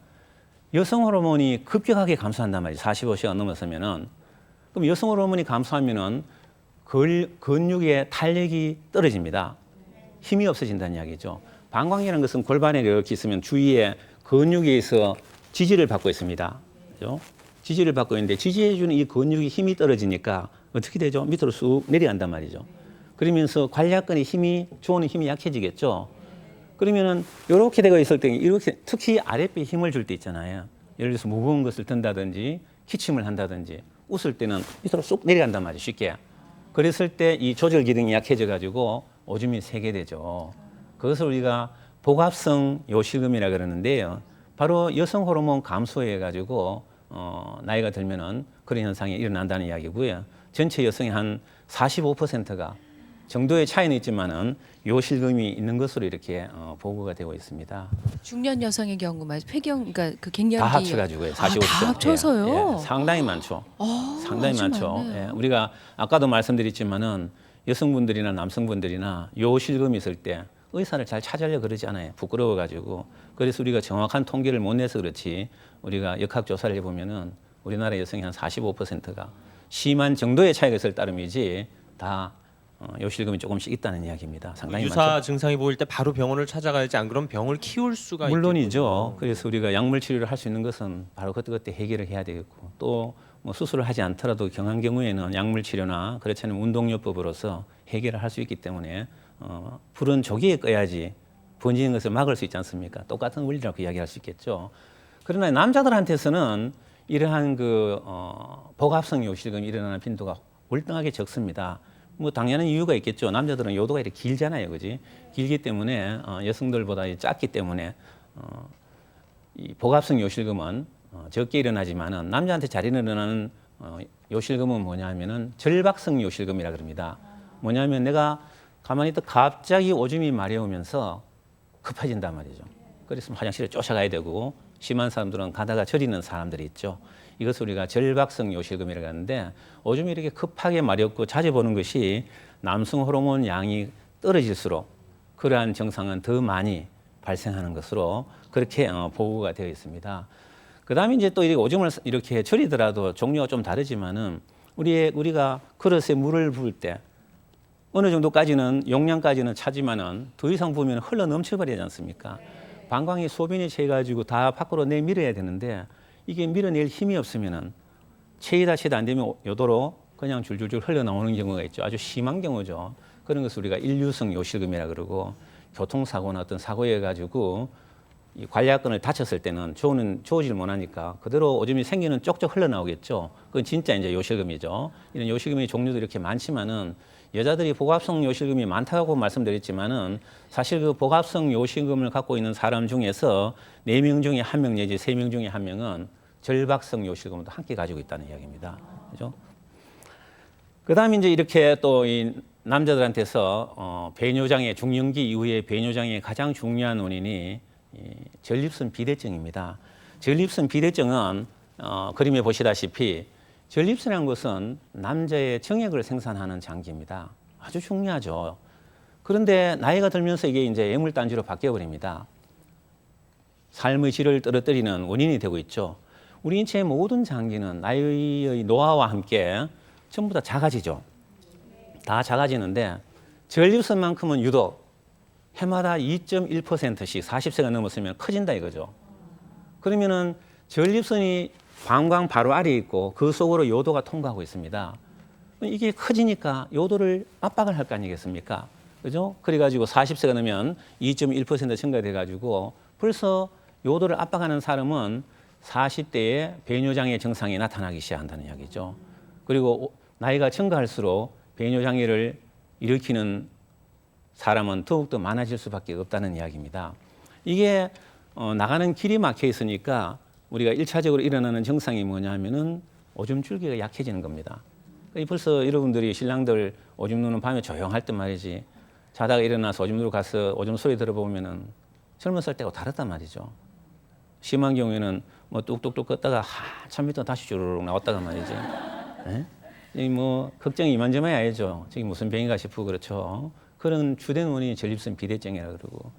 여성 호르몬이 급격하게 감소한단 말이죠. 45세가 넘어서면은. 그럼 여성 호르몬이 감소하면은 근육의 탄력이 떨어집니다. 힘이 없어진다는 이야기죠. 방광이라는 것은 골반에 이렇게 있으면 주위에 근육에 있어 지지를 받고 있습니다. 그죠? 지지를 받고 있는데 지지해주는 이 근육이 힘이 떨어지니까 어떻게 되죠? 밑으로 쑥 내려간단 말이죠. 그러면서 관략근의 힘이, 좋은 힘이 약해지겠죠. 그러면은 이렇게 되어 있을 때, 이렇게 특히 아랫배에 힘을 줄 때 있잖아요. 예를 들어서 무거운 것을 든다든지 기침을 한다든지 웃을 때는 밑으로 쑥 내려간단 말이에요. 쉽게. 그랬을 때 이 조절 기능이 약해져 가지고 오줌이 새게 되죠. 그것을 우리가 복합성 요실금이라 그러는데요. 바로 여성 호르몬 감소해 가지고 나이가 들면은 그런 현상이 일어난다는 이야기고요. 전체 여성의 한 45%가 정도의 차이는 있지만은 요실금이 있는 것으로 이렇게 보고가 되고 있습니다. 중년 여성의 경우 말 폐경 그러니까 그 갱년기 다 합쳐가지고요. 45%. 다 합쳐서요? 예, 예, 상당히 많죠. 상당히 아주 많죠. 많네요. 예, 우리가 아까도 말씀드렸지만은 여성분들이나 남성분들이나 요실금이 있을 때 의사를 잘 찾으려 그러지 않아요. 부끄러워가지고. 그래서 우리가 정확한 통계를 못 내서 그렇지 우리가 역학조사를 해보면은 우리나라 여성의 한 45%가 심한 정도의 차이가 있을 따름이지 다 요실금이 조금씩 있다는 이야기입니다. 상당히 유사 많죠. 증상이 보일 때 바로 병원을 찾아가야지 안 그러면 병을 키울 수가 물론이죠. 그래서 우리가 약물 치료를 할 수 있는 것은 바로 그때 해결을 해야 되겠고 또 뭐 수술을 하지 않더라도 경한 경우에는 약물 치료나 그렇지 않으면 운동요법으로서 해결을 할 수 있기 때문에 불은 조기에 꺼야지 번지는 것을 막을 수 있지 않습니까? 똑같은 원리라고 이야기할 수 있겠죠. 그러나 남자들한테서는 이러한 복합성 요실금이 일어나는 빈도가 월등하게 적습니다. 뭐 당연한 이유가 있겠죠. 남자들은 요도가 이렇게 길잖아요, 그지? 길기 때문에 여성들보다 작기 때문에 이 복합성 요실금은 적게 일어나지만은 남자한테 잘 일어나는 요실금은 뭐냐면은 절박성 요실금이라 그럽니다. 뭐냐면 내가 가만히 있다 갑자기 오줌이 마려우면서 급해진단 말이죠. 그래서 화장실에 쫓아가야 되고 심한 사람들은 가다가 저리는 사람들이 있죠. 이것을 우리가 절박성 요실금이라고 하는데 오줌이 이렇게 급하게 마렵고 자주 보는 것이 남성 호르몬 양이 떨어질수록 그러한 증상은 더 많이 발생하는 것으로 그렇게 보고가 되어 있습니다. 그다음에 이제 또 오줌을 이렇게 절이더라도 종류가 좀 다르지만은 우리가 그릇에 물을 부을 때 어느 정도까지는 용량까지는 차지만은 더 이상 부으면 흘러 넘쳐버리지 않습니까? 방광이 소변이 채가지고 다 밖으로 내밀어야 되는데 이게 밀어낼 힘이 없으면은 채이다 안 되면 요도로 그냥 줄줄줄 흘러 나오는 경우가 있죠. 아주 심한 경우죠. 그런 것을 우리가 일류성 요실금이라 그러고 교통사고나 어떤 사고에 가지고 이 관략근을 다쳤을 때는 조어질 못하니까 그대로 오줌이 생기는 쪽쪽 흘러나오겠죠. 그건 진짜 이제 요실금이죠. 이런 요실금의 종류도 이렇게 많지만은 여자들이 복합성 요실금이 많다고 말씀드렸지만은 사실 그 복합성 요실금을 갖고 있는 사람 중에서 4명 중에 1명 내지 3명 중에 1명은 절박성 요실금도 함께 가지고 있다는 이야기입니다. 그죠? 그다음에 이제 이렇게 또 이 남자들한테서 배뇨장애 중년기 이후에 배뇨장애의 가장 중요한 원인이 전립선 비대증입니다. 전립선 비대증은 그림에 보시다시피 전립선이라는 것은 남자의 정액을 생산하는 장기입니다. 아주 중요하죠. 그런데 나이가 들면서 이게 이제 애물단지로 바뀌어 버립니다. 삶의 질을 떨어뜨리는 원인이 되고 있죠. 우리 인체의 모든 장기는 나이의 노화와 함께 전부 다 작아지죠. 다 작아지는데 전립선만큼은 유독 해마다 2.1%씩 40세가 넘었으면 커진다 이거죠. 그러면은 전립선이 방광 바로 아래에 있고 그 속으로 요도가 통과하고 있습니다. 이게 커지니까 요도를 압박을 할 거 아니겠습니까? 그죠? 그래가지고 40세가 넘으면 2.1% 증가돼 가지고 벌써 요도를 압박하는 사람은 40대에 배뇨장애 증상이 나타나기 시작한다는 이야기죠. 그리고 나이가 증가할수록 배뇨장애를 일으키는 사람은 더욱더 많아질 수밖에 없다는 이야기입니다. 이게 나가는 길이 막혀 있으니까 우리가 1차적으로 일어나는 증상이 뭐냐면은 오줌 줄기가 약해지는 겁니다. 벌써 여러분들이 신랑들 오줌 누는 밤에 조용할 때 말이지 자다가 일어나서 오줌 누러 가서 오줌 소리 들어보면은 젊었을 때하고 다르단 말이죠. 심한 경우에는 뭐 뚝뚝뚝 껐다가 한참 있다가 다시 주르륵 나왔다가 말이지. 이 뭐 걱정이 이만저만이 아니죠. 저기 무슨 병인가 싶고 그렇죠. 그런 주된 원인이 전립선 비대증이라고 그러고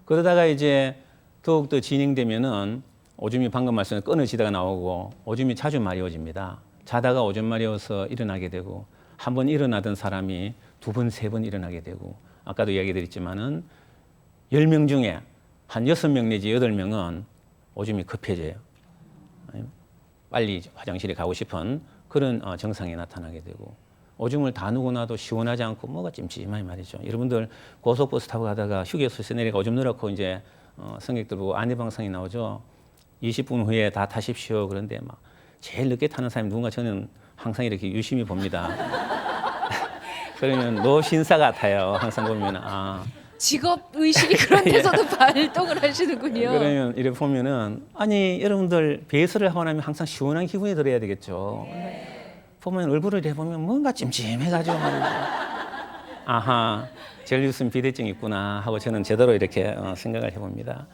그러다가 이제 더욱더 진행되면은 오줌이 방금 말씀드린 끊어지다가 나오고 오줌이 자주 마려워집니다. 자다가 오줌 마려워서 일어나게 되고 한 번 일어나던 사람이 2번, 3번 일어나게 되고 아까도 이야기 드렸지만은 10명 중에 한 6명 내지 8명은 오줌이 급해져요. 빨리 화장실에 가고 싶은 그런 증상이 나타나게 되고 오줌을 다 누고 나도 시원하지 않고 뭐가 찜찜하니 말이죠. 여러분들 고속버스 타고 가다가 휴게소에서 내려가 오줌 누라고 이제 승객들 보고 안내방송이 나오죠. 20분 후에 다 타십시오. 그런데 막 제일 늦게 타는 사람이 누군가 저는 항상 이렇게 유심히 봅니다. 그러면 노신사 같아요. 항상 보면 직업 의식이 그런 데서도 발동을 하시는군요. 그러면 이렇게 보면은 아니 여러분들 배설을 하고 나면 항상 시원한 기분이 들어야 되겠죠. 보면 얼굴을 해보면 뭔가 찜찜해가지고 말이죠. 아하, 전립선 비대증이 있구나 하고 저는 제대로 이렇게 생각을 해봅니다.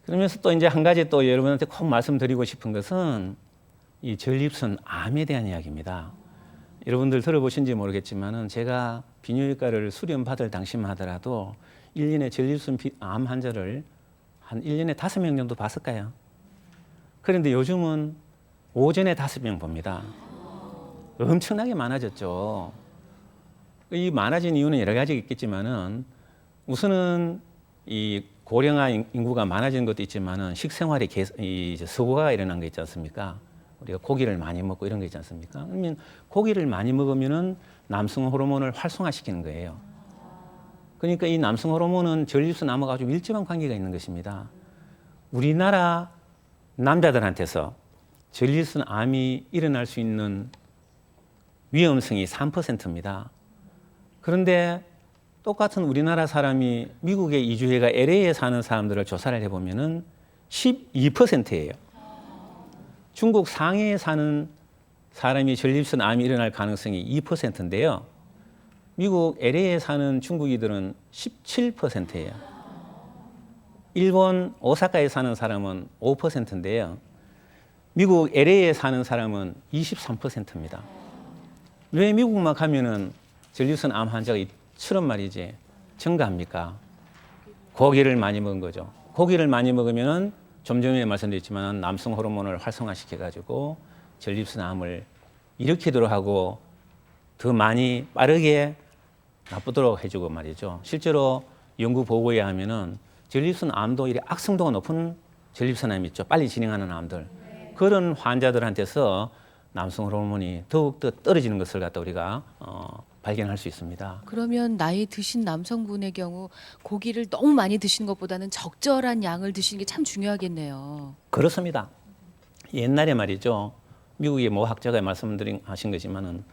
그러면서 또 이제 한 가지 또 여러분한테 꼭 말씀드리고 싶은 것은 이 전립선 암에 대한 이야기입니다. 여러분들 들어보신지 모르겠지만은 제가 비뇨기과를 수련받을 당시만 하더라도 1년에 전립선 암 환자를 한 1년에 5명 정도 봤을까요? 그런데 요즘은 오전에 5명 봅니다. 엄청나게 많아졌죠. 이 많아진 이유는 여러 가지 있겠지만은 우선은 이 고령화 인구가 많아진 것도 있지만은 식생활에 서구화가 일어난 거 있지 않습니까? 우리가 고기를 많이 먹고 이런 거 있지 않습니까? 그러면 고기를 많이 먹으면은 남성 호르몬을 활성화시키는 거예요. 그러니까 이 남성 호르몬은 전립선 암하고 아주 밀접한 관계가 있는 것입니다. 우리나라 남자들한테서 전립선 암이 일어날 수 있는 위험성이 3%입니다. 그런데 똑같은 우리나라 사람이 미국에 이주해가 LA에 사는 사람들을 조사를 해보면은 12%예요. 중국 상해에 사는 사람이 전립선 암이 일어날 가능성이 2%인데요. 미국 LA에 사는 중국이들은 17%예요. 일본 오사카에 사는 사람은 5%인데요. 미국 LA에 사는 사람은 23%입니다. 왜 미국만 가면은 전립선 암 환자가 이처럼 말이지 증가합니까? 고기를 많이 먹은 거죠. 고기를 많이 먹으면은 좀 전에 말씀드렸지만 남성 호르몬을 활성화시켜 가지고 전립선 암을 일으키도록 하고 더 많이 빠르게 나쁘도록 해주고 말이죠. 실제로 연구 보고에 하면은 전립선 암도 이래 악성도가 높은 전립선 암이 있죠. 빨리 진행하는 암들. 그런 환자들한테서 남성 호르몬이 더욱더 떨어지는 것을 갖다 우리가 발견할 수 있습니다. 그러면 나이 드신 남성분의 경우 고기를 너무 많이 드시는 것보다는 적절한 양을 드시는 게 참 중요하겠네요. 그렇습니다. 옛날에 말이죠. 미국의 모 학자가 하신 거지만은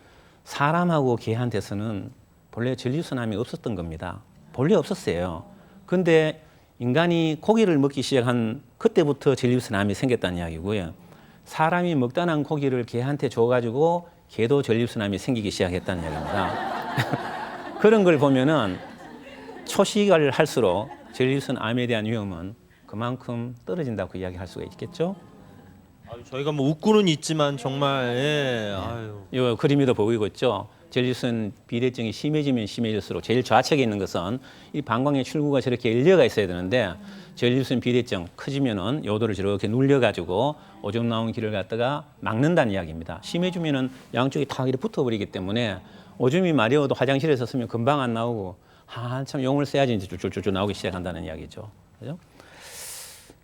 사람하고 개한테서는 본래 전립선 암이 없었던 겁니다. 본래 없었어요. 근데 인간이 고기를 먹기 시작한 그때부터 전립선 암이 생겼다는 이야기고요. 사람이 먹다 난 고기를 개한테 줘가지고 개도 전립선 암이 생기기 시작했다는 이야기입니다. 그런 걸 보면은 초식을 할수록 전립선 암에 대한 위험은 그만큼 떨어진다고 이야기할 수가 있겠죠. 아유, 저희가 뭐 웃고는 있지만 정말 이 그림에도 보이고 있죠. 전립선 비대증이 심해지면 심해질수록 제일 좌측에 있는 것은 이 방광의 출구가 저렇게 열려가 있어야 되는데 전립선 비대증 커지면은 요도를 저렇게 눌려가지고 오줌 나온 길을 갖다가 막는다는 이야기입니다. 심해지면은 양쪽이 다 이렇게 붙어버리기 때문에 오줌이 마려워도 화장실에서 쓰면 금방 안 나오고 한참 용을 써야지 이제 줄줄줄 나오기 시작한다는 이야기죠. 그죠?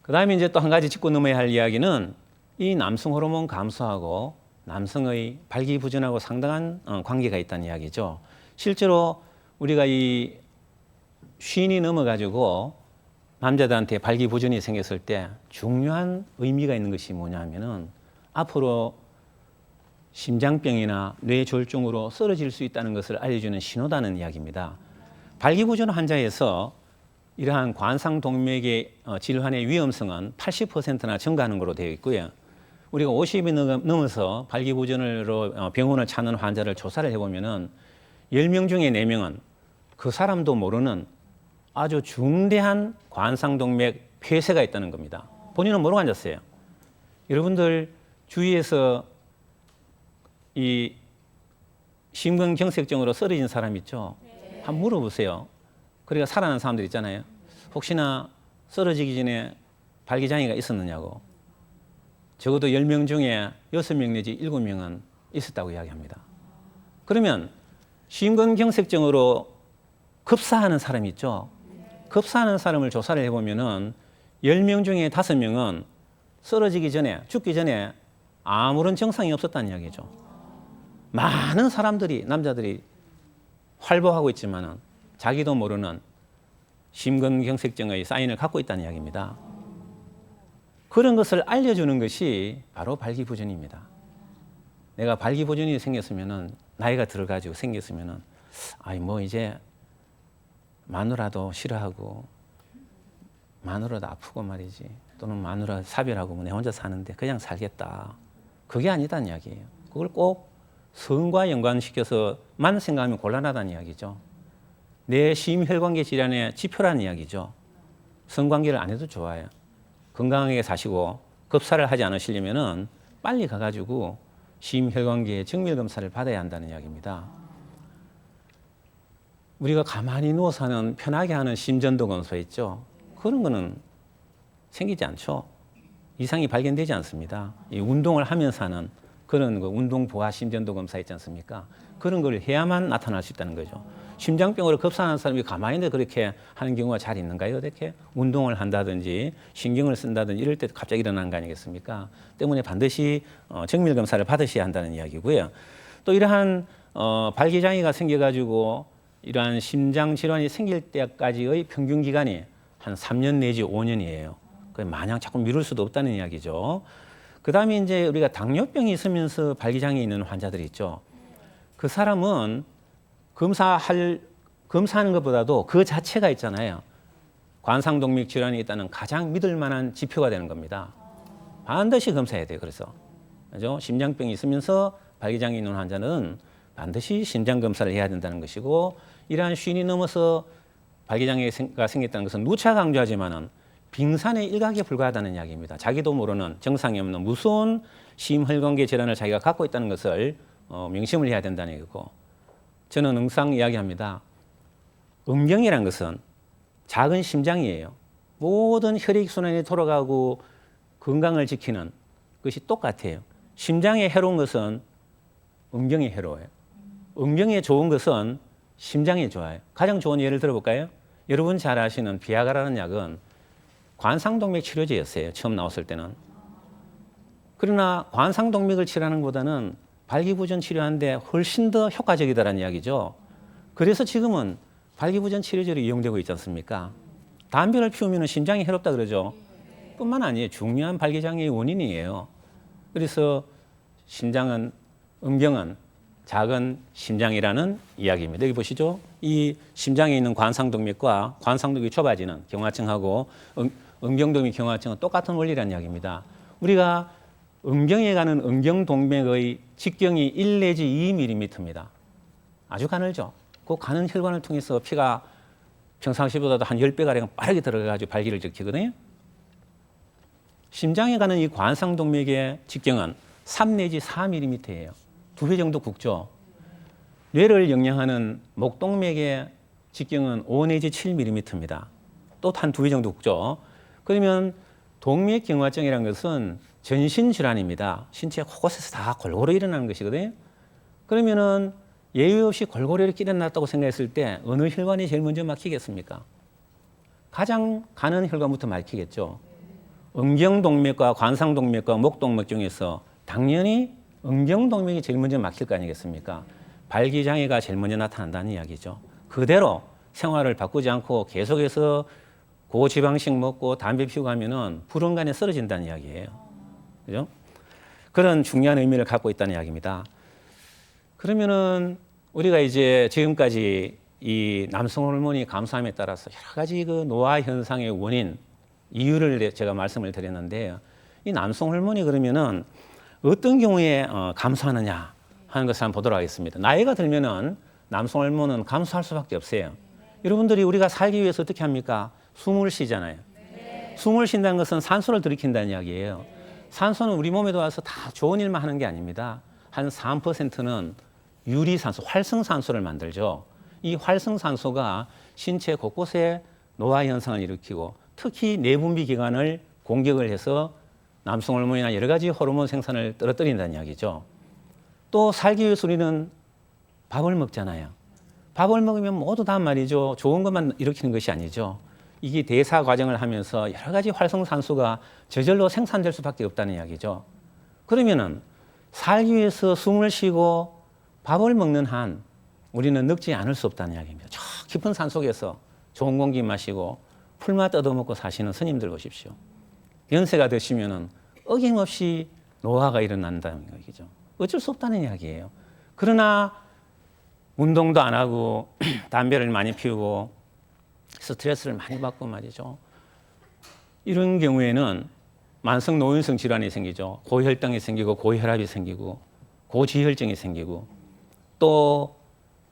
그다음에 이제 또 한 가지 짚고 넘어야 할 이야기는 이 남성 호르몬 감소하고 남성의 발기부전하고 상당한 관계가 있다는 이야기죠. 실제로 우리가 이 쉰이 넘어가지고 남자들한테 발기부전이 생겼을 때 중요한 의미가 있는 것이 뭐냐 하면은 앞으로 심장병이나 뇌졸중으로 쓰러질 수 있다는 것을 알려주는 신호다는 이야기입니다. 발기부전 환자에서 이러한 관상동맥의 질환의 위험성은 80%나 증가하는 것으로 되어 있고요. 우리가 50이 넘어서 발기부전으로 병원을 찾는 환자를 조사를 해보면은 10명 중에 4명은 그 사람도 모르는 아주 중대한 관상동맥 폐쇄가 있다는 겁니다. 본인은 모르고 앉았어요. 여러분들 주위에서 이 심근경색증으로 쓰러진 사람 있죠? 한번 물어보세요. 그러니까 살아난 사람들 있잖아요. 혹시나 쓰러지기 전에 발기장애가 있었느냐고. 적어도 10명 중에 6명 내지 7명은 있었다고 이야기합니다. 그러면 심근경색증으로 급사하는 사람이 있죠. 급사하는 사람을 조사를 해보면은 10명 중에 5명은 쓰러지기 전에, 죽기 전에 아무런 증상이 없었다는 이야기죠. 많은 사람들이, 남자들이 활보하고 있지만은 자기도 모르는 심근경색증의 사인을 갖고 있다는 이야기입니다. 그런 것을 알려주는 것이 바로 발기부전입니다. 내가 발기부전이 생겼으면은 나이가 들어가지고 생겼으면은 아이 뭐 이제 마누라도 싫어하고 마누라도 아프고 말이지 또는 마누라 사별하고 내 혼자 사는데 그냥 살겠다. 그게 아니다는 이야기예요. 그걸 꼭 성과 연관시켜서만 생각하면 곤란하다는 이야기죠. 내 심혈관계 질환의 지표라는 이야기죠. 성관계를 안 해도 좋아요. 건강하게 사시고 급사를 하지 않으시려면은 빨리 가가지고 심혈관계 정밀 검사를 받아야 한다는 이야기입니다. 우리가 가만히 누워서 하는 편하게 하는 심전도 검사 있죠. 그런 거는 생기지 않죠. 이상이 발견되지 않습니다. 이 운동을 하면서 하는 그런 거 운동 부하 심전도 검사 있지 않습니까? 그런 걸 해야만 나타날 수 있다는 거죠. 심장병으로 급사하는 사람이 가만히 있는데 그렇게 하는 경우가 잘 있는가요? 이렇게 운동을 한다든지 신경을 쓴다든지 이럴 때 갑자기 일어나는 거 아니겠습니까? 때문에 반드시 정밀 검사를 받으셔야 한다는 이야기고요. 또 이러한 발기장애가 생겨가지고 이러한 심장 질환이 생길 때까지의 평균 기간이 한 3년 내지 5년이에요. 마냥 자꾸 미룰 수도 없다는 이야기죠. 그다음에 이제 우리가 당뇨병이 있으면서 발기장애 있는 환자들이 있죠. 그 사람은 검사하는 것보다도 그 자체가 있잖아요. 관상동맥 질환이 있다는 가장 믿을 만한 지표가 되는 겁니다. 반드시 검사해야 돼요. 그래서 그죠? 심장병이 있으면서 발기장애 있는 환자는 반드시 심장 검사를 해야 된다는 것이고, 이러한 쉰이 넘어서 발기장애가 생겼다는 것은 누차 강조하지만은 빙산의 일각에 불과하다는 이야기입니다. 자기도 모르는 정상이 없는 무서운 심혈관계 질환을 자기가 갖고 있다는 것을 명심을 해야 된다는 얘기고, 저는 항상 이야기합니다. 음경이라는 것은 작은 심장이에요. 모든 혈액순환이 돌아가고 건강을 지키는 것이 똑같아요. 심장에 해로운 것은 음경에 해로워요. 음경에 좋은 것은 심장에 좋아요. 가장 좋은 예를 들어볼까요? 여러분 잘 아시는 비아그라라는 약은 관상동맥 치료제였어요. 처음 나왔을 때는. 그러나 관상동맥을 치료하는 것보다는 발기부전 치료하는데 훨씬 더 효과적이다라는 이야기죠. 그래서 지금은 발기부전 치료제로 이용되고 있지 않습니까? 담배를 피우면 심장이 해롭다 그러죠. 뿐만 아니에요. 중요한 발기장애의 원인이에요. 그래서 심장은, 음경은 작은 심장이라는 이야기입니다. 여기 보시죠. 이 심장에 있는 관상동맥과 관상동맥이 좁아지는 경화증하고 음경동맥 경화증은 똑같은 원리라는 이야기입니다. 우리가 음경에 가는 음경동맥의 직경이 1 내지 2mm입니다. 아주 가늘죠. 그 가는 혈관을 통해서 피가 평상시보다도 한 10배가량 빠르게 들어가가지고 발기를 일으키거든요. 심장에 가는 이 관상동맥의 직경은 3 내지 4mm예요. 2배 정도 굵죠. 뇌를 영양하는 목동맥의 직경은 5 내지 7mm입니다. 또 한 2배 정도 굵죠. 그러면 동맥경화증이라는 것은 전신질환입니다. 신체 곳곳에서 다 골고루 일어나는 것이거든요. 그러면은 예외 없이 골고루 이렇게 일어났다고 생각했을 때 어느 혈관이 제일 먼저 막히겠습니까? 가장 가는 혈관부터 막히겠죠. 음경동맥과 관상동맥과 목동맥 중에서 당연히 음경동맥이 제일 먼저 막힐 거 아니겠습니까? 발기장애가 제일 먼저 나타난다는 이야기죠. 그대로 생활을 바꾸지 않고 계속해서 고지방식 먹고 담배 피우고 하면은 불온간에 쓰러진다는 이야기예요. 그죠? 그런 중요한 의미를 갖고 있다는 이야기입니다. 그러면은 우리가 이제 지금까지 이 남성 호르몬이 감소함에 따라서 여러 가지 그 노화 현상의 원인, 이유를 제가 말씀을 드렸는데요. 이 남성 호르몬이 그러면은 어떤 경우에 감소하느냐 하는 것을 한번 보도록 하겠습니다. 나이가 들면은 남성 호르몬은 감소할 수밖에 없어요. 여러분들이 우리가 살기 위해서 어떻게 합니까? 숨을 쉬잖아요. 숨을 쉰다는 것은 산소를 들이킨다는 이야기예요. 산소는 우리 몸에 들어와서 다 좋은 일만 하는 게 아닙니다. 한 3%는 유리산소, 활성산소를 만들죠. 이 활성산소가 신체 곳곳에 노화 현상을 일으키고 특히 내분비 기관을 공격을 해서 남성 호르몬이나 여러 가지 호르몬 생산을 떨어뜨린다는 이야기죠. 또 살기 위해서 우리는 밥을 먹잖아요. 밥을 먹으면 모두 다 말이죠. 좋은 것만 일으키는 것이 아니죠. 이게 대사 과정을 하면서 여러 가지 활성산소가 저절로 생산될 수밖에 없다는 이야기죠. 그러면은 살기 위해서 숨을 쉬고 밥을 먹는 한 우리는 늙지 않을 수 없다는 이야기입니다. 저 깊은 산 속에서 좋은 공기 마시고 풀맛 얻어먹고 사시는 스님들 보십시오. 연세가 드시면은 어김없이 노화가 일어난다는 얘기죠. 어쩔 수 없다는 이야기예요. 그러나 운동도 안 하고 담배를 많이 피우고 스트레스를 많이 받고 말이죠. 이런 경우에는 만성 노인성 질환이 생기죠. 고혈당이 생기고 고혈압이 생기고 고지혈증이 생기고 또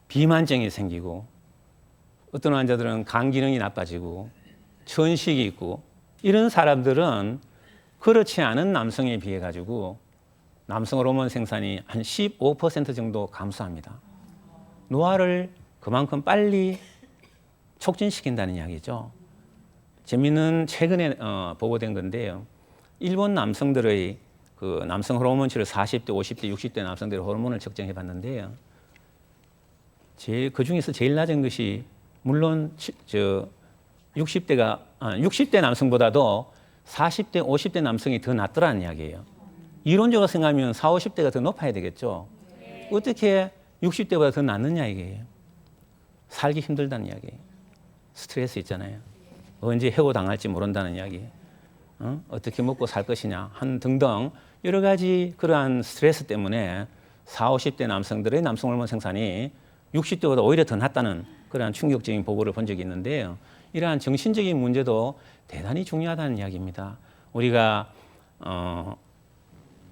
비만증이 생기고 어떤 환자들은 간 기능이 나빠지고 천식이 있고 이런 사람들은 그렇지 않은 남성에 비해 가지고 남성 호르몬 생산이 한 15% 정도 감소합니다. 노화를 그만큼 빨리 촉진시킨다는 이야기죠. 재미있는 최근에 보고된 건데요. 일본 남성들의 그 남성 호르몬치를 40대, 50대, 60대 남성들의 호르몬을 측정해 봤는데요. 그 중에서 제일 낮은 것이 물론 60대 남성보다도 40대, 50대 남성이 더 낫더라는 이야기예요. 이론적으로 생각하면 40, 50대가 더 높아야 되겠죠. 어떻게 60대보다 더 낫느냐 이게요. 살기 힘들다는 이야기예요. 스트레스 있잖아요. 언제 해고당할지 모른다는 이야기. 어떻게 먹고 살 것이냐 한 등등 여러 가지 그러한 스트레스 때문에 40, 50대 남성들의 남성 호르몬 생산이 60대보다 오히려 더 낫다는 그러한 충격적인 보고를 본 적이 있는데요. 이러한 정신적인 문제도 대단히 중요하다는 이야기입니다. 우리가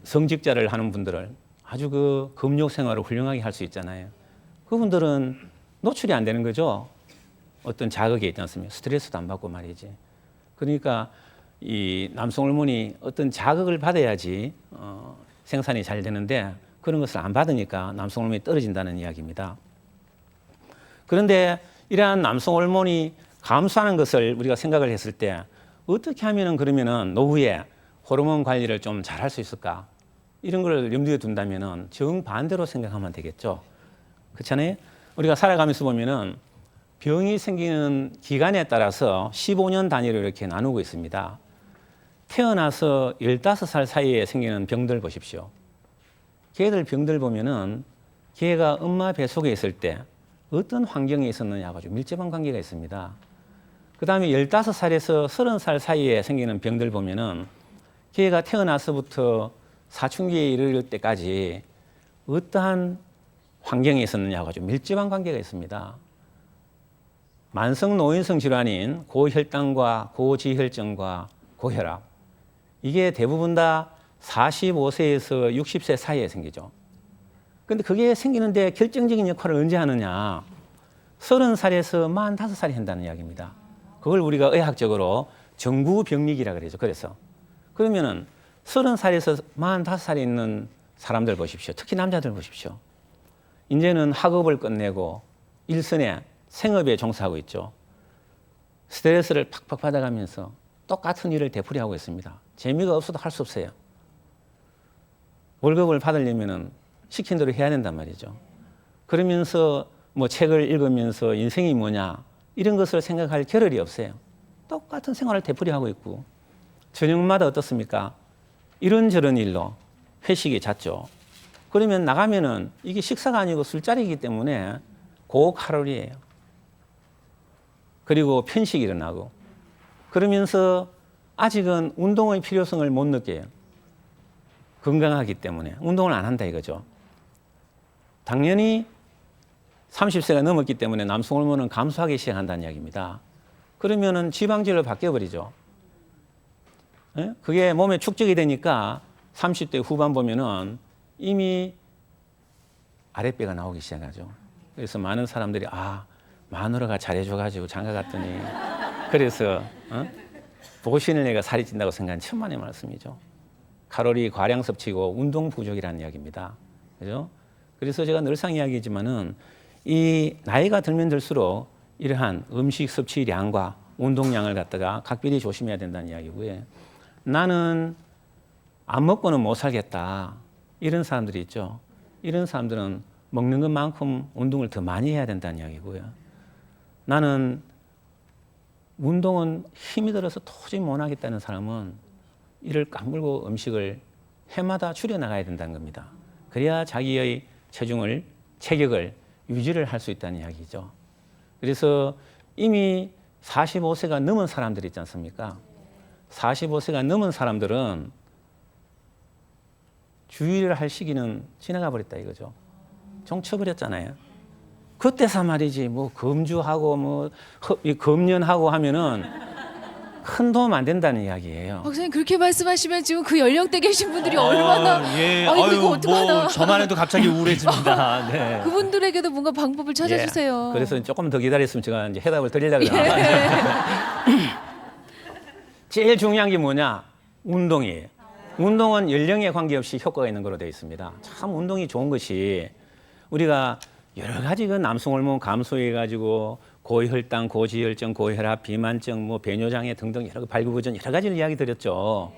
성직자를 하는 분들을 아주 그 금욕 생활을 훌륭하게 할 수 있잖아요. 그분들은 노출이 안 되는 거죠. 어떤 자극이 있지 않습니까? 스트레스도 안 받고 말이지. 그러니까 이 남성 호르몬이 어떤 자극을 받아야지 생산이 잘 되는데 그런 것을 안 받으니까 남성 호르몬이 떨어진다는 이야기입니다. 그런데 이러한 남성 호르몬이 감소하는 것을 우리가 생각을 했을 때 어떻게 하면은 그러면은 노후에 호르몬 관리를 좀 잘 할 수 있을까? 이런 걸 염두에 둔다면은 정반대로 생각하면 되겠죠. 그렇잖아요? 우리가 살아가면서 보면은 병이 생기는 기간에 따라서 15년 단위로 이렇게 나누고 있습니다. 태어나서 15살 사이에 생기는 병들 보십시오. 걔들 병들 보면은 걔가 엄마 배 속에 있을 때 어떤 환경에 있었느냐가 아주 밀접한 관계가 있습니다. 그 다음에 15살에서 30살 사이에 생기는 병들 보면은 걔가 태어나서부터 사춘기에 이르를 때까지 어떠한 환경에 있었느냐가 아주 밀접한 관계가 있습니다. 만성 노인성 질환인 고혈당과 고지혈증과 고혈압 이게 대부분 다 45세에서 60세 사이에 생기죠. 근데 그게 생기는데 결정적인 역할을 언제 하느냐? 30살에서 45살이 한다는 이야기입니다. 그걸 우리가 의학적으로 정구병리기라 그러죠. 그래서 그러면은 30살에서 45살에 있는 사람들 보십시오. 특히 남자들 보십시오. 이제는 학업을 끝내고 일선에 생업에 종사하고 있죠. 스트레스를 팍팍 받아가면서 똑같은 일을 되풀이하고 있습니다. 재미가 없어도 할 수 없어요. 월급을 받으려면은 시킨 대로 해야 된단 말이죠. 그러면서 뭐 책을 읽으면서 인생이 뭐냐 이런 것을 생각할 겨를이 없어요. 똑같은 생활을 되풀이하고 있고 저녁마다 어떻습니까? 이런저런 일로 회식이 잦죠. 그러면 나가면은 이게 식사가 아니고 술자리이기 때문에 고칼로리예요. 그리고 편식이 일어나고 그러면서 아직은 운동의 필요성을 못 느껴요. 건강하기 때문에 운동을 안 한다 이거죠. 당연히 30세가 넘었기 때문에 남성 호르몬은 감소하기 시작한다는 이야기입니다. 그러면은 지방질로 바뀌어버리죠. 예? 그게 몸에 축적이 되니까 30대 후반 보면은 이미 아랫배가 나오기 시작하죠. 그래서 많은 사람들이 마누라가 잘해줘가지고 장가 갔더니 그래서 보신을 내가 살이 찐다고 생각한 천만의 말씀이죠. 칼로리 과량 섭취고 운동 부족이라는 이야기입니다. 그죠? 그래서 제가 늘상 이야기하지만은 이 나이가 들면 들수록 이러한 음식 섭취량과 운동량을 갖다가 각별히 조심해야 된다는 이야기고요. 나는 안 먹고는 못 살겠다. 이런 사람들이 있죠. 이런 사람들은 먹는 것만큼 운동을 더 많이 해야 된다는 이야기고요. 나는 운동은 힘이 들어서 도저히 못 하겠다는 사람은 이를 깎물고 음식을 해마다 줄여나가야 된다는 겁니다. 그래야 자기의 체격을 유지를 할 수 있다는 이야기죠. 그래서 이미 45세가 넘은 사람들 있지 않습니까? 45세가 넘은 사람들은 주의를 할 시기는 지나가 버렸다 이거죠. 종쳐버렸잖아요. 그때서 말이지 뭐 금주하고 뭐 금연하고 하면은 큰 도움 안 된다는 이야기예요. 박사님 그렇게 말씀하시면 지금 그 연령대 계신 분들이 얼마나 예. 아이고, 이거 아유, 어떡하나. 뭐 저만 해도 갑자기 우울해집니다. 네. 그분들에게도 뭔가 방법을 찾아주세요. 예, 그래서 조금 더 기다렸으면 제가 이제 해답을 드리려고 예. 제일 중요한 게 뭐냐? 운동이에요. 운동은 연령에 관계없이 효과가 있는 거로 되어 있습니다. 참 운동이 좋은 것이 우리가 여러 가지 그 남성 호르몬 감소해 가지고 고혈당, 고지혈증, 고혈압, 비만증, 뭐 배뇨장애 등등 여러 발구부전 여러 가지를 이야기 드렸죠.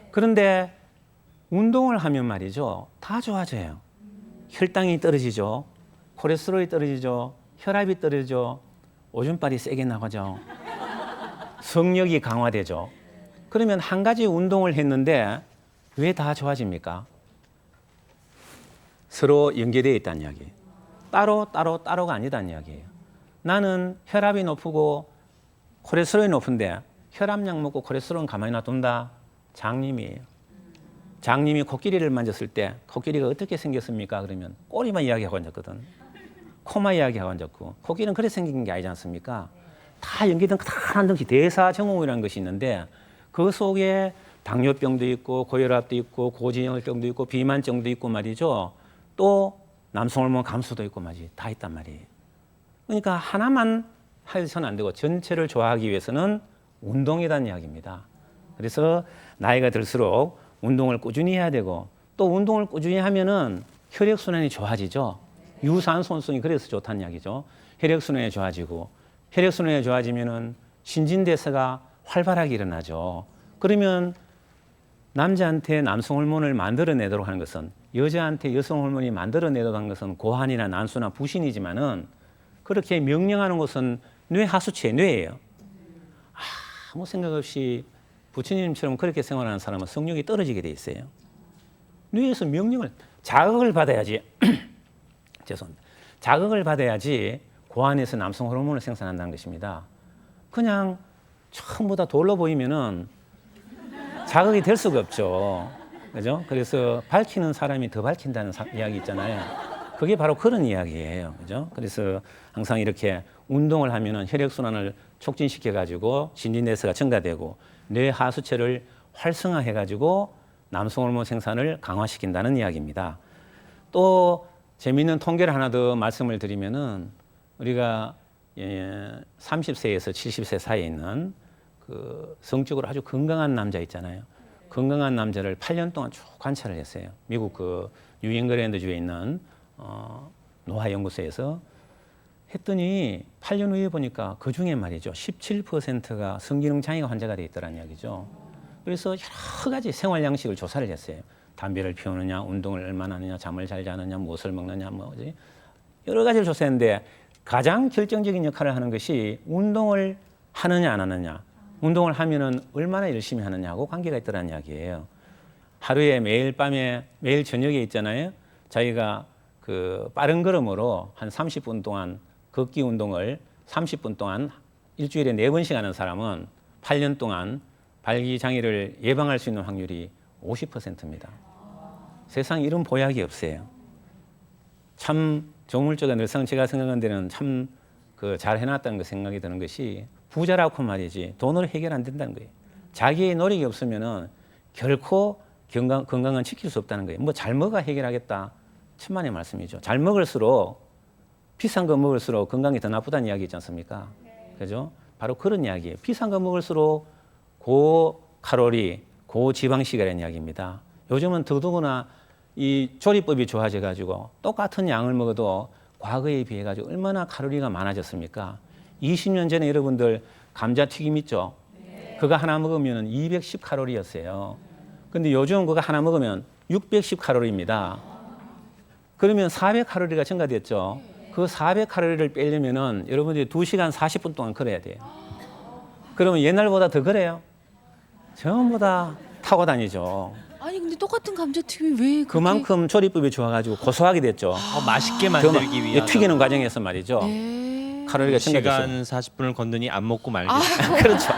그런데 운동을 하면 말이죠. 다 좋아져요. 혈당이 떨어지죠. 콜레스테롤이 떨어지죠. 혈압이 떨어지죠. 오줌빨이 세게 나가죠. 성력이 강화되죠. 그러면 한 가지 운동을 했는데 왜 다 좋아집니까? 서로 연계되어 있다는 이야기예요. 따로가 아니다는 이야기예요. 나는 혈압이 높고 콜레스테롤이 높은데 혈압약 먹고 콜레스테롤은 가만히 놔둔다? 장님이에요. 장님이 코끼리를 만졌을 때 코끼리가 어떻게 생겼습니까? 그러면 꼬리만 이야기하고 앉았거든. 코만 이야기하고 앉았고 코끼리는 그래 생긴 게 아니지 않습니까? 다 연계된 다 한 덩치 대사정후이라는 것이 있는데 그 속에 당뇨병도 있고 고혈압도 있고 고지혈증도 있고 비만증도 있고 말이죠. 또 남성 호르몬 감소도 있고 말이지 다 있단 말이에요. 그러니까 하나만 해서는 안 되고 전체를 좋아하기 위해서는 운동이라는 이야기입니다. 그래서 나이가 들수록 운동을 꾸준히 해야 되고 또 운동을 꾸준히 하면은 혈액순환이 좋아지죠. 유산소성이 그래서 좋다는 이야기죠. 혈액순환이 좋아지고 혈액순환이 좋아지면은 신진대사가 활발하게 일어나죠. 그러면 남자한테 남성 호르몬을 만들어내도록 하는 것은 여자한테 여성 호르몬이 만들어내도록 하는 것은 고환이나 난수나 부신이지만은 그렇게 명령하는 것은 뇌 하수체, 뇌예요. 아무 생각 없이 부처님처럼 그렇게 생활하는 사람은 성욕이 떨어지게 돼 있어요. 뇌에서 명령을 자극을 받아야지 죄송합니다. 자극을 받아야지 고환에서 남성 호르몬을 생산한다는 것입니다. 그냥 전부 다 돌로 보이면은 자극이 될 수가 없죠. 그죠? 그래서 밝히는 사람이 더 밝힌다는 이야기 있잖아요. 그게 바로 그런 이야기예요. 그죠? 그래서 항상 이렇게 운동을 하면은 혈액순환을 촉진시켜 가지고 신진대사가 증가되고 뇌 하수체를 활성화해 가지고 남성 호르몬 생산을 강화시킨다는 이야기입니다. 또 재미있는 통계를 하나 더 말씀을 드리면은 우리가 30세에서 70세 사이에 있는 그 성적으로 아주 건강한 남자 있잖아요. 건강한 남자를 8년 동안 쭉 관찰을 했어요. 미국 그 뉴잉글랜드주에 있는 노화연구소에서 했더니 8년 후에 보니까 그 중에 말이죠. 17%가 성기능 장애 환자가 돼 있다는 이야기죠. 그래서 여러 가지 생활 양식을 조사를 했어요. 담배를 피우느냐, 운동을 얼마나 하느냐, 잠을 잘 자느냐, 무엇을 먹느냐, 뭐지 여러 가지를 조사했는데 가장 결정적인 역할을 하는 것이 운동을 하느냐 안 하느냐. 운동을 하면은 얼마나 열심히 하느냐하고 관계가 있더라는 이야기예요. 하루에 매일 밤에 매일 저녁에 있잖아요. 자기가 그 빠른 걸음으로 한 30분 동안 걷기 운동을 30분 동안 일주일에 4번씩 하는 사람은 8년 동안 발기장애를 예방할 수 있는 확률이 50%입니다. 세상에 이런 보약이 없어요. 참 조물주가 늘상 제가 생각한 데는 참 그 잘 해놨다는 거 생각이 드는 것이 부자라고 말이지 돈으로 해결 안 된다는 거예요. 자기의 노력이 없으면은 결코 건강은 지킬 수 없다는 거예요. 뭐 잘 먹어 해결하겠다. 천만의 말씀이죠. 잘 먹을수록 비싼 거 먹을수록 건강이 더 나쁘다는 이야기 있지 않습니까? 그죠? 바로 그런 이야기예요. 비싼 거 먹을수록 고칼로리, 고지방식이라는 이야기입니다. 요즘은 더더구나 이 조리법이 좋아져 가지고 똑같은 양을 먹어도 과거에 비해 가지고 얼마나 칼로리가 많아졌습니까? 20년 전에 여러분들 감자튀김 있죠? 그거 하나 먹으면 210칼로리였어요. 근데 요즘 그거 하나 먹으면 610칼로리입니다. 그러면 400칼로리가 증가됐죠. 그 400칼로리를 빼려면은 여러분들이 2시간 40분 동안 걸어야 돼요. 그러면 옛날보다 더 걸어요? 전부 다 타고 다니죠. 아니 근데 똑같은 감자튀김이 왜 그렇게... 그만큼 조리법이 좋아가지고 고소하게 됐죠. 맛있게 만들기 위한 튀기는 과정에서 말이죠. 네. 칼로리가 증가됐어요. 2시간 40분을 걷느니 안 먹고 말겠어요. 그렇죠.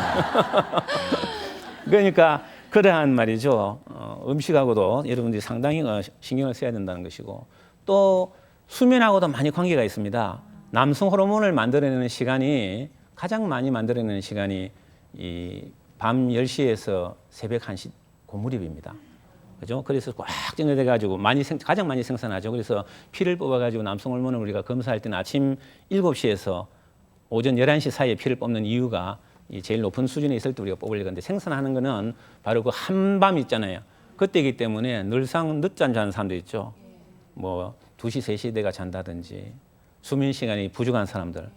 그러니까 그러한 말이죠. 음식하고도 여러분들이 상당히 신경을 써야 된다는 것이고 또 수면하고도 많이 관계가 있습니다. 남성 호르몬을 만들어내는 시간이 가장 많이 만들어내는 시간이 이 밤 10시에서 새벽 1시 고무렵입니다. 그죠? 그래서 꽉 정리돼 가지고 가장 많이 생산하죠. 그래서 피를 뽑아 가지고 남성 호르몬을 우리가 검사할 때는 아침 7시에서 오전 11시 사이에 피를 뽑는 이유가 이 제일 높은 수준에 있을 때 우리가 뽑으려고 하는데, 생산하는 거는 바로 그 한밤 있잖아요. 그때이기 때문에 늘상 늦잠 자는 사람도 있죠. 뭐 2시, 3시 내가 잔다든지 수면 시간이 부족한 사람들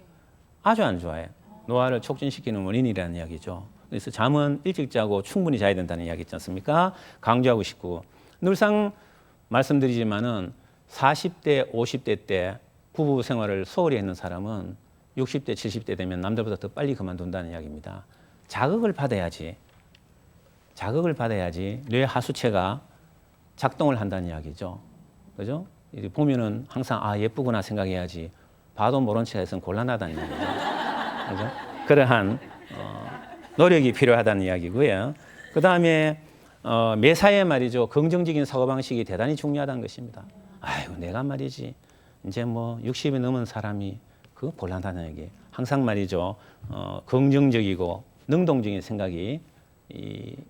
아주 안 좋아해요. 노화를 촉진시키는 원인이라는 이야기죠. 그래서 잠은 일찍 자고 충분히 자야 된다는 이야기 있지 않습니까? 강조하고 싶고, 늘상 말씀드리지만은 40대, 50대 때 부부 생활을 소홀히 했는 사람은 60대, 70대 되면 남들보다 더 빨리 그만둔다는 이야기입니다. 자극을 받아야지 뇌 하수체가 작동을 한다는 이야기죠. 그죠? 이제 보면은 항상 예쁘구나 생각해야지, 봐도 모른 체 해서는 곤란하다는 이야기죠. 그죠? 그러한 노력이 필요하다는 이야기고요. 그 다음에 매사에 말이죠, 긍정적인 사고방식이 대단히 중요하다는 것입니다. 아이고, 내가 말이지 이제 뭐 60이 넘은 사람이 그거 곤란하다는 얘기. 항상 말이죠, 긍정적이고 능동적인 생각이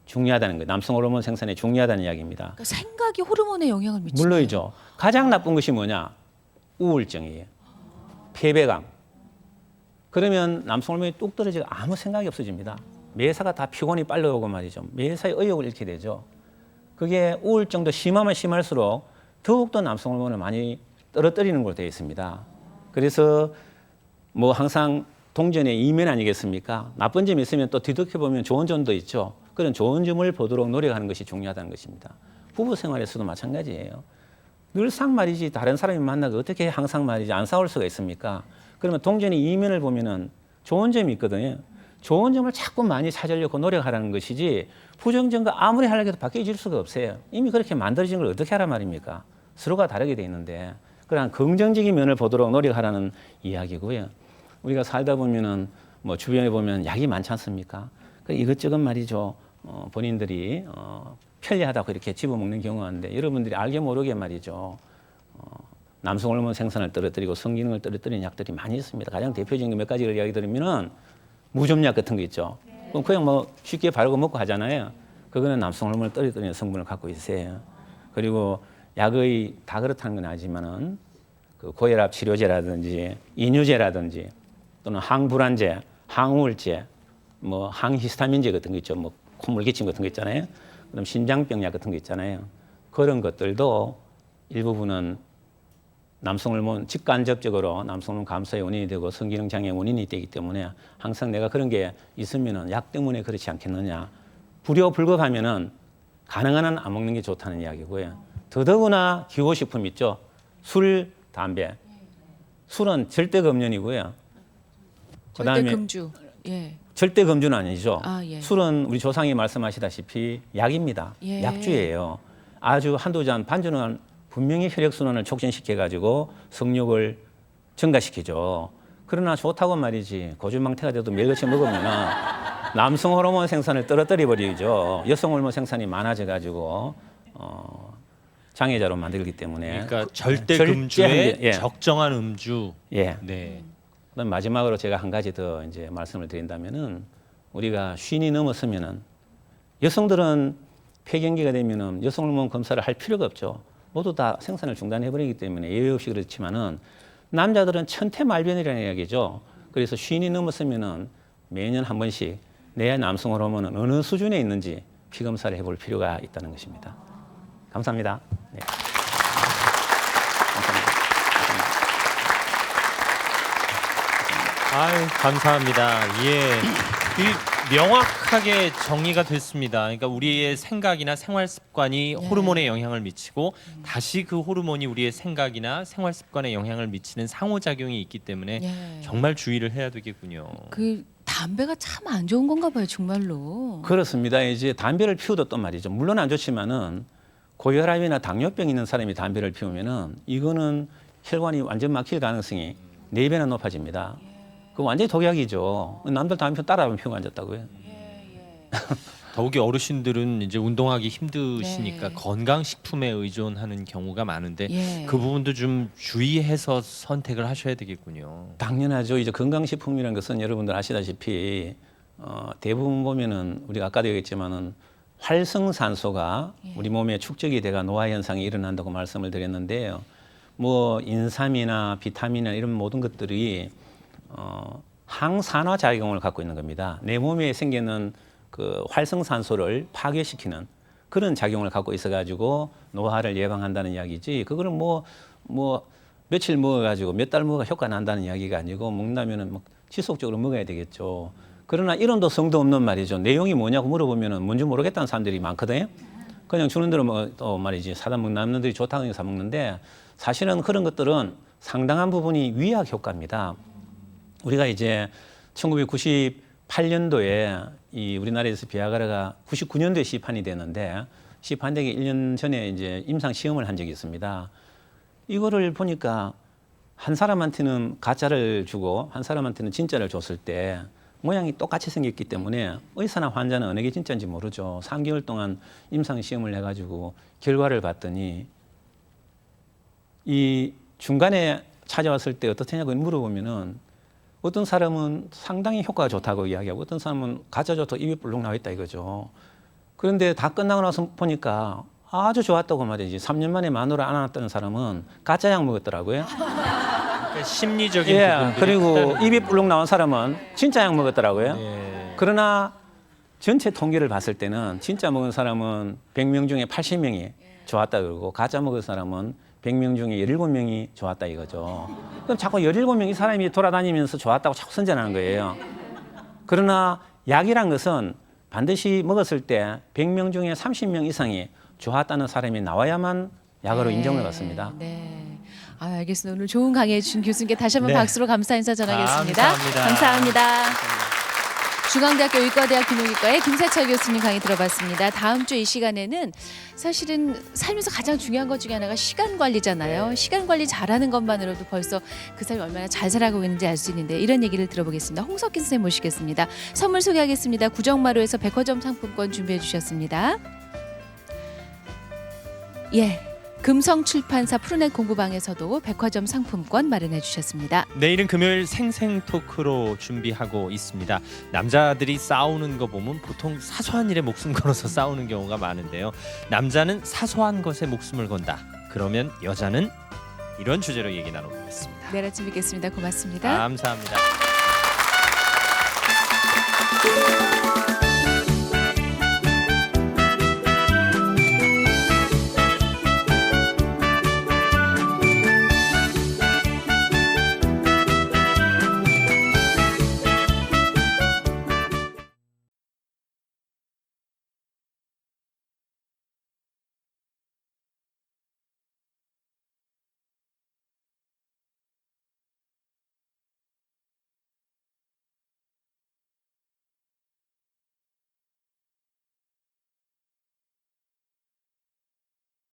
중요하다는 거예요. 남성 호르몬 생산에 중요하다는 이야기입니다. 그러니까 생각이 호르몬에 영향을 미치죠. 물론이죠. 가장 나쁜 것이 뭐냐? 우울증이에요. 패배감. 그러면 남성 호르몬이 뚝 떨어지고 아무 생각이 없어집니다. 매사가 다 피곤이 빨려오고 말이죠. 매사에 의욕을 잃게 되죠. 그게 우울증도 심하면 심할수록 더욱더 남성 호르몬을 많이 떨어뜨리는 걸로 되어 있습니다. 그래서 뭐 항상 동전의 이면 아니겠습니까? 나쁜 점이 있으면 또 뒤덮여보면 좋은 점도 있죠. 그런 좋은 점을 보도록 노력하는 것이 중요하다는 것입니다. 부부 생활에서도 마찬가지예요. 늘상 말이지 다른 사람이 만나고 어떻게 항상 말이지 안 싸울 수가 있습니까? 그러면 동전의 이면을 보면은 좋은 점이 있거든요. 좋은 점을 자꾸 많이 찾으려고 노력하라는 것이지, 부정점과 아무리 하려고 해도 바뀌어질 수가 없어요. 이미 그렇게 만들어진 걸 어떻게 하란 말입니까? 서로가 다르게 돼 있는데, 그러한 긍정적인 면을 보도록 노력하라는 이야기고요. 우리가 살다 보면은 뭐 주변에 보면 약이 많지 않습니까? 이것저것 말이죠. 본인들이 편리하다고 이렇게 집어먹는 경우가 있는데, 여러분들이 알게 모르게 말이죠. 남성 호르몬 생산을 떨어뜨리고 성기능을 떨어뜨리는 약들이 많이 있습니다. 가장 대표적인 몇 가지를 이야기 드리면은 무좀약 같은 거 있죠. 그럼 그냥 뭐 쉽게 바르고 먹고 하잖아요. 그거는 남성 호르몬을 떨어뜨리는 성분을 갖고 있어요. 그리고 약의 다 그렇다는 건 아니지만은 그 고혈압 치료제라든지 이뇨제라든지 또는 항불안제, 항우울제, 뭐 항히스타민제 같은 거 있죠. 뭐 콧물 기침 같은 거 있잖아요. 그럼 심장병 약 같은 거 있잖아요. 그런 것들도 일부분은 남성 호르몬 직간접적으로 남성 호르몬 감소의 원인이 되고 성기능 장애 원인이 되기 때문에 항상 내가 그런 게 있으면은 약 때문에 그렇지 않겠느냐. 불효불급하면은 가능한 한 안 먹는 게 좋다는 이야기고요. 더더구나 기호식품 있죠. 술, 담배. 술은 절대 금연이고요. 절대 금주. 예. 절대 금주는 아니죠. 예. 술은 우리 조상이 말씀하시다시피 약입니다. 예. 약주예요. 아주 한두 잔, 반주는 분명히 혈액순환을 촉진시켜가지고 성욕을 증가시키죠. 그러나 좋다고 말이지 고주망태가 돼도 매일같이 먹으면 남성 호르몬 생산을 떨어뜨려 버리죠. 여성 호르몬 생산이 많아져가지고 장애자로 만들기 때문에. 그러니까 절대 금주에 예. 적정한 음주. 예. 네. 그다음 마지막으로 제가 한 가지 더 이제 말씀을 드린다면은, 우리가 쉰이 넘었으면은 여성들은 폐경기가 되면은 여성 호르몬 검사를 할 필요가 없죠. 모두 다 생산을 중단해 버리기 때문에 예외 없이 그렇지만은 남자들은 천태말변이라는 이야기죠. 그래서 쉰이 넘었으면은 매년 한 번씩 내 남성 호르몬은 어느 수준에 있는지 피 검사를 해볼 필요가 있다는 것입니다. 감사합니다. 네. 감사합니다. 예. 명확하게 정리가 됐습니다. 그러니까 우리의 생각이나 생활 습관이 호르몬에 영향을 미치고 다시 그 호르몬이 우리의 생각이나 생활 습관에 영향을 미치는 상호작용이 있기 때문에 정말 주의를 해야 되겠군요. 그 담배가 참 안 좋은 건가 봐요, 정말로. 그렇습니다. 이제 담배를 피우도 또 말이죠. 물론 안 좋지만은 고혈압이나 당뇨병 있는 사람이 담배를 피우면은 이거는 혈관이 완전 막힐 가능성이 4배나 높아집니다. 그 완전히 독약이죠. 남들 담배 따라 피우고 앉았다고요. 더욱이 어르신들은 이제 운동하기 힘드시니까 네. 건강식품에 의존하는 경우가 많은데 예. 그 부분도 좀 주의해서 선택을 하셔야 되겠군요. 당연하죠. 이제 건강식품이라는 것은 여러분들 아시다시피 대부분 보면은 우리가 아까도 얘기했지만은 활성산소가 우리 몸에 축적이 돼가 노화 현상이 일어난다고 말씀을 드렸는데요. 뭐 인삼이나 비타민이나 이런 모든 것들이 항산화 작용을 갖고 있는 겁니다. 내 몸에 생기는 그 활성산소를 파괴시키는 그런 작용을 갖고 있어가지고 노화를 예방한다는 이야기지. 그거는 뭐 며칠 먹어가지고 몇 달 먹어 효과 난다는 이야기가 아니고 먹는다면은 뭐 지속적으로 먹어야 되겠죠. 그러나 이론도 성도 없는 말이죠. 내용이 뭐냐고 물어보면은 뭔지 모르겠다는 사람들이 많거든요. 그냥 주는 대로 뭐 또 말이지 사다 먹는 남들이 좋다고 해서 사 먹는데 사실은 그런 것들은 상당한 부분이 위약 효과입니다. 우리가 이제 1998년도에 이 우리나라에서 비아그라가 99년도에 시판이 되는데 시판되기 1년 전에 이제 임상 시험을 한 적이 있습니다. 이거를 보니까 한 사람한테는 가짜를 주고 한 사람한테는 진짜를 줬을 때 모양이 똑같이 생겼기 때문에 의사나 환자는 어느 게 진짜인지 모르죠. 3개월 동안 임상 시험을 해가지고 결과를 봤더니 이 중간에 찾아왔을 때 어떻냐고 물어보면은 어떤 사람은 상당히 효과가 좋다고 이야기하고 어떤 사람은 가짜 좋다고 입이 불룩 나와 있다 이거죠. 그런데 다 끝나고 나서 보니까 아주 좋았다고 말이지. 3년 만에 마누라 안 왔다는 사람은 가짜 약 먹었더라고요. 그러니까 심리적인 예, 부분들이 그리고 크다는 입이 불룩 나온 사람은 진짜 약 먹었더라고요. 예. 그러나 전체 통계를 봤을 때는 진짜 먹은 사람은 100명 중에 80명이 좋았다 그러고 가짜 먹은 사람은 100명 중에 17명이 좋았다 이거죠. 그럼 자꾸 17명 이 사람이 돌아다니면서 좋았다고 자꾸 선전하는 거예요. 그러나 약이란 것은 반드시 먹었을 때 100명 중에 30명 이상이 좋았다는 사람이 나와야만 약으로 인정을 받습니다. 네. 아, 알겠습니다. 오늘 좋은 강의 해주신 교수님께 다시 한번 네. 박수로 감사 인사 전하겠습니다. 감사합니다. 감사합니다. 중앙대학교 의과대학 비뇨기과의 김세철 교수님 강의 들어봤습니다. 다음 주 이 시간에는 사실은 살면서 가장 중요한 것 중에 하나가 시간 관리잖아요. 시간 관리 잘하는 것만으로도 벌써 그 사람이 얼마나 잘 살아가고 있는지 알 수 있는데 이런 얘기를 들어보겠습니다. 홍석기 선생님 모시겠습니다. 선물 소개하겠습니다. 구정마루에서 백화점 상품권 준비해 주셨습니다. 예, 금성출판사 푸르넷 공부방에서도 백화점 상품권 마련해 주셨습니다. 내일은 금요일 생생 토크로 준비하고 있습니다. 남자들이 싸우는 거 보면 보통 사소한 일에 목숨 걸어서 싸우는 경우가 많은데요. 남자는 사소한 것에 목숨을 건다. 그러면 여자는 이런 주제로 얘기 나눠보겠습니다. 내일 아침 뵙겠습니다. 고맙습니다. 감사합니다.